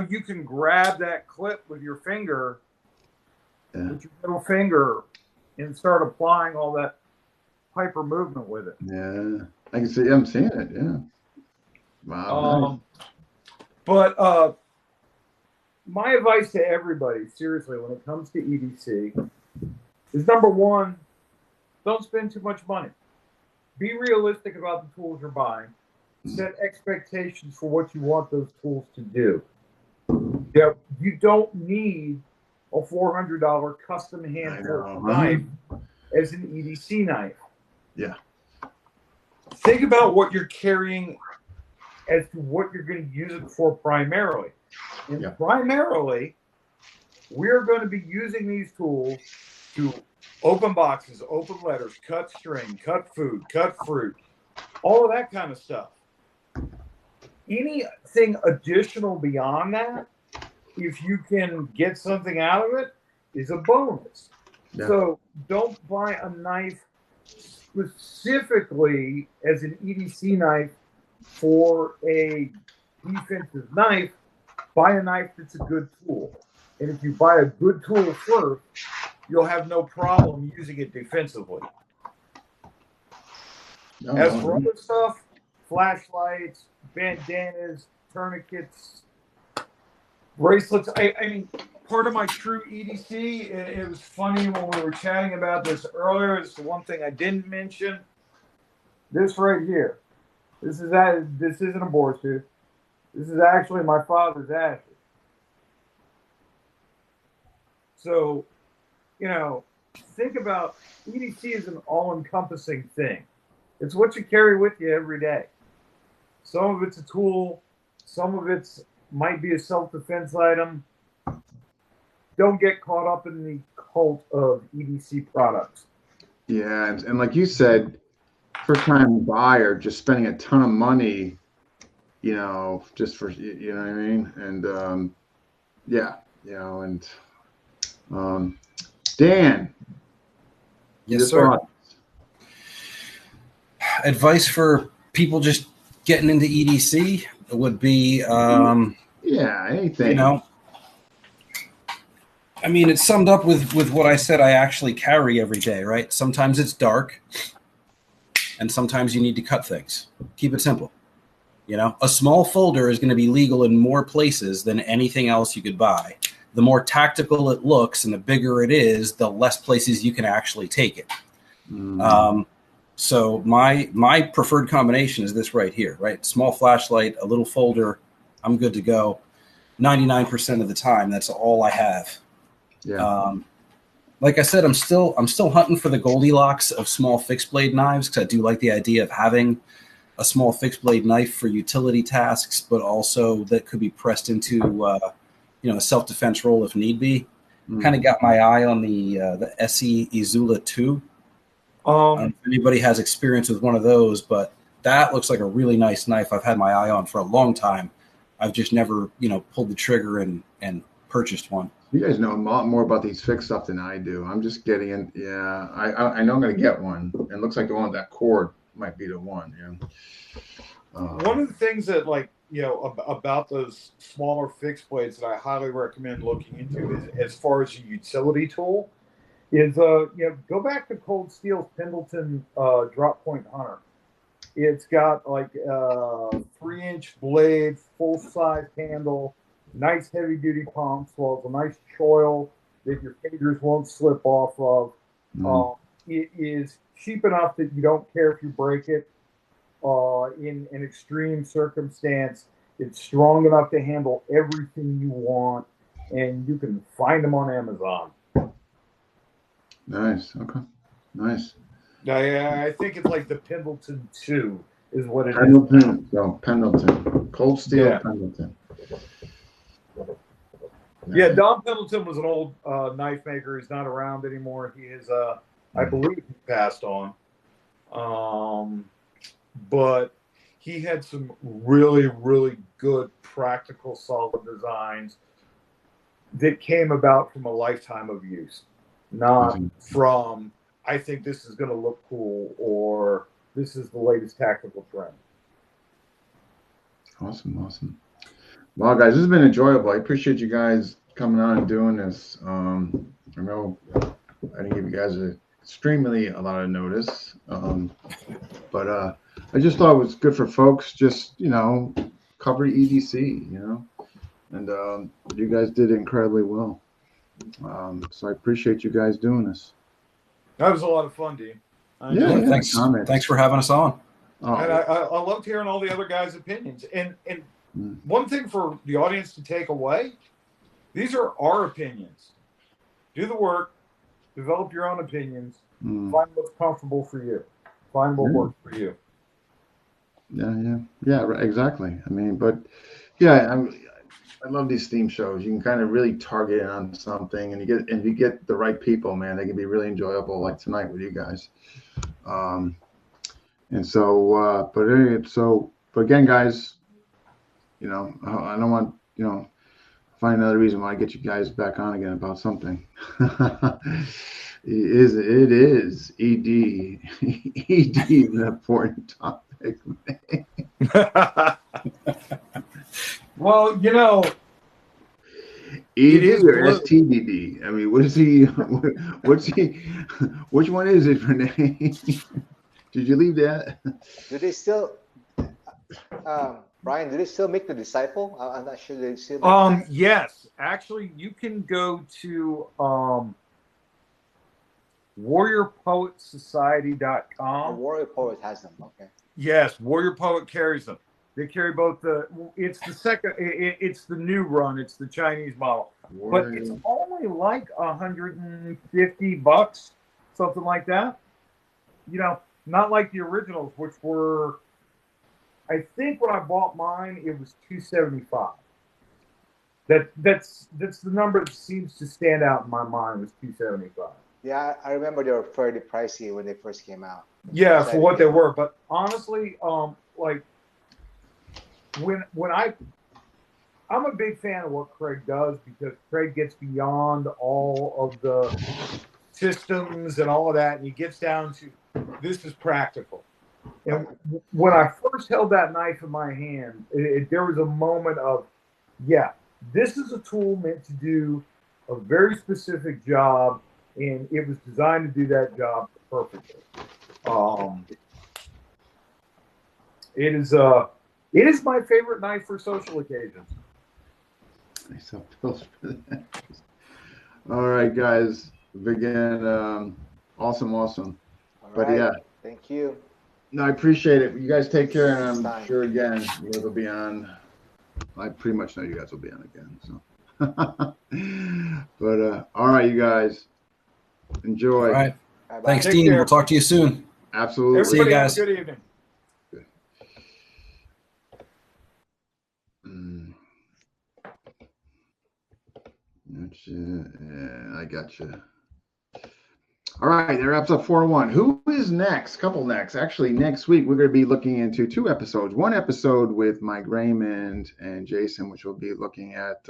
you can grab that clip with your finger, with your middle finger, and start applying all that Piper movement with it. Yeah, I can see. I'm seeing it. Yeah. Wow. Nice. But my advice to everybody, seriously, when it comes to EDC, is number one, don't spend too much money. Be realistic about the tools you're buying. Set expectations for what you want those tools to do. Yeah, you don't need a $400 custom hand forged knife as an EDC knife. Yeah. Think about what you're carrying as to what you're going to use it for primarily. And primarily, we're going to be using these tools to open boxes, open letters, cut string, cut food, cut fruit, all of that kind of stuff. Anything additional beyond that, if you can get something out of it, is a bonus. Yeah. So don't buy a knife specifically as an EDC knife for a defensive knife. Buy a knife that's a good tool. And if you buy a good tool first, you'll have no problem using it defensively. As for other stuff, flashlights, bandanas, tourniquets, bracelets. I mean, part of my true EDC, it was funny when we were chatting about this earlier. It's the one thing I didn't mention. This right here. This isn't a boar tooth. This is actually my father's ashes. So, think about EDC is an all-encompassing thing. It's what you carry with you every day. Some of it's a tool. Some of it's might be a self-defense item. Don't get caught up in the cult of EDC products. Yeah, and like you said, first-time buyer just spending a ton of money, just for you know what I mean, and Dan. Yes, sir. Advice for people just getting into EDC would be, anything. I mean, it's summed up with what I said I actually carry every day, right? Sometimes it's dark, and sometimes you need to cut things. Keep it simple. A small folder is going to be legal in more places than anything else you could buy. The more tactical it looks and the bigger it is, the less places you can actually take it. So my preferred combination is this right here, right? Small flashlight, a little folder, I'm good to go. 99% of the time, that's all I have. Yeah. Like I said, I'm still hunting for the Goldilocks of small fixed blade knives, because I do like the idea of having a small fixed blade knife for utility tasks, but also that could be pressed into a self-defense role if need be. Kind of got my eye on the SE Izula 2. I don't know if anybody has experience with one of those, but that looks like a really nice knife I've had my eye on for a long time. I've just never, pulled the trigger and purchased one. You guys know a lot more about these fixed stuff than I do. I'm just getting in. Yeah, I know I'm going to get one. It looks like the one with that cord might be the one. Yeah. One of the things that, about those smaller fixed blades that I highly recommend looking into is, as far as a utility tool, is go back to Cold Steel's Pendleton Drop Point Hunter. It's got like a 3-inch blade, full size handle, nice heavy duty pump, so it's a nice choil that your fingers won't slip off of. It is cheap enough that you don't care if you break it. In an extreme circumstance, it's strong enough to handle everything you want, and you can find them on Amazon. Nice. Okay. Nice. I think it's like the Pendleton 2 is what it is. Pendleton. Cold Steel Pendleton. Yeah, Don Pendleton was an old knife maker. He's not around anymore. He is, I believe he passed on. But he had some really, really good, practical, solid designs that came about from a lifetime of use. Not from, I think this is going to look cool, or this is the latest tactical trend. Awesome. Well, guys, this has been enjoyable. I appreciate you guys coming on and doing this. I know I didn't give you guys extremely a lot of notice, but I just thought it was good for folks, just cover EDC, and you guys did incredibly well. So I appreciate you guys doing this. That was a lot of fun, Dean. Thanks for having us on. And I loved hearing all the other guys' opinions. And one thing for the audience to take away, these are our opinions. Do the work, develop your own opinions, find what's comfortable for you, find what works for you. Yeah, right, exactly. I mean, but yeah, I love these theme shows. You can kind of really target it on something, and you get the right people, man. They can be really enjoyable, like tonight with you guys. And so, but again, guys, I don't want find another reason why I get you guys back on again about something. It is ED is an important topic. Well, ED or STDD? I mean, what is he? Which one is it, Renee? Did you leave that? Do they still, Brian? Do they still make the Disciple? I'm not sure they still. Yes, actually, you can go to warriorpoetsociety.com. Warrior Poet has them. Okay. Yes, Warrior Poet carries them. They carry both it's the new run. It's the Chinese model. But it's almost only like $150, something like that. You know, not like the originals, which were, I think when I bought mine, it was $275. That's the number that seems to stand out in my mind, was $275. Yeah, I remember they were fairly pricey when they first came out. Yeah, for what they were. But honestly, like when I'm a big fan of what Craig does, because Craig gets beyond all of the systems and all of that, and he gets down to, this is practical. And when I first held that knife in my hand, there was a moment of, yeah, this is a tool meant to do a very specific job, and it was designed to do that job perfectly. It is my favorite knife for social occasions. All right, guys. Again, awesome. All But right. yeah, Thank you. no, I appreciate it. You guys take care, and I'm sure again you guys will be on. I pretty much know you guys will be on again. So, but all right, you guys, enjoy. All right. Bye-bye. Thanks, Take Dean. care. We'll talk to you soon. Absolutely. See you Everybody have guys. a good evening. Yeah, I got you. All right, that wraps up 401. Who is next? Couple next. Actually, next week we're going to be looking into 2 episodes. One episode with Mike Raymond and Jason, which will be looking at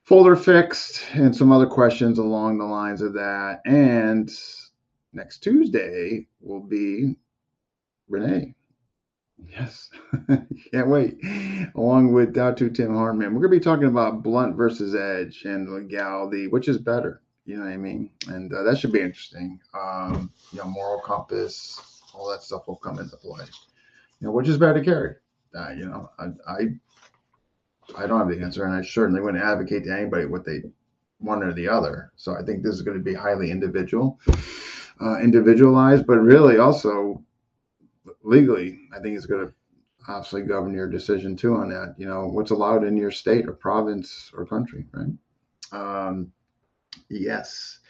folder fixed and some other questions along the lines of that. And next Tuesday will be Renee. Yes, can't wait. Along with Datu Tim Hartman, we're going to be talking about blunt versus edge and legality, which is better. You know what I mean? And that should be interesting. Moral compass, all that stuff will come into play. Which is better to carry? I don't have the answer, and I certainly wouldn't advocate to anybody what they one or the other. So I think this is going to be highly individualized, but really also legally, I think it's going to obviously govern your decision too on that. What's allowed in your state or province or country, right? Yes,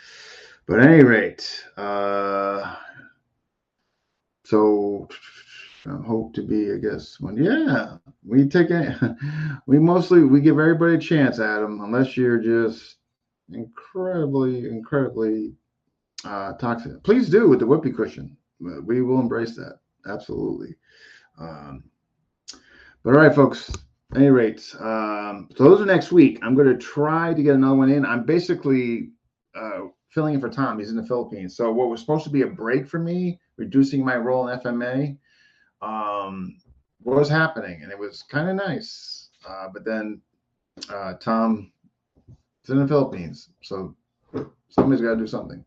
but at any rate, so I hope to be, I guess, we give everybody a chance, Adam, unless you're just incredibly toxic. Please do with the whoopee cushion. We will embrace that. Absolutely. But all right, folks, at any rate, so those are next week. I'm going to try to get another one in. I'm basically filling in for Tom. He's in the Philippines. So what was supposed to be a break for me, reducing my role in FMA, was happening, and it was kind of nice. But then Tom is in the Philippines, so somebody's got to do something.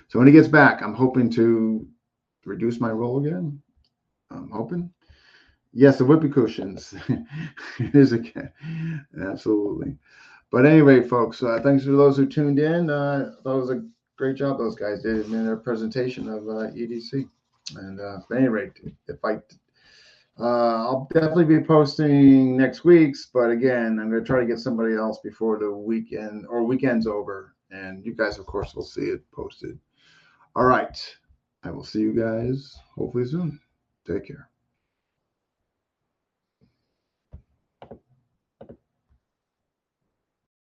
So when he gets back, I'm hoping to reduce my role again. I'm hoping. Yes, the whoopee cushions. It is again. Absolutely. But anyway, folks, thanks to those who tuned in. That was a great job those guys did in their presentation of EDC. And at any rate, I'll definitely be posting next week's, but again, I'm going to try to get somebody else before the weekend or weekend's over. And you guys, of course, will see it posted. All right. I will see you guys hopefully soon. Take care.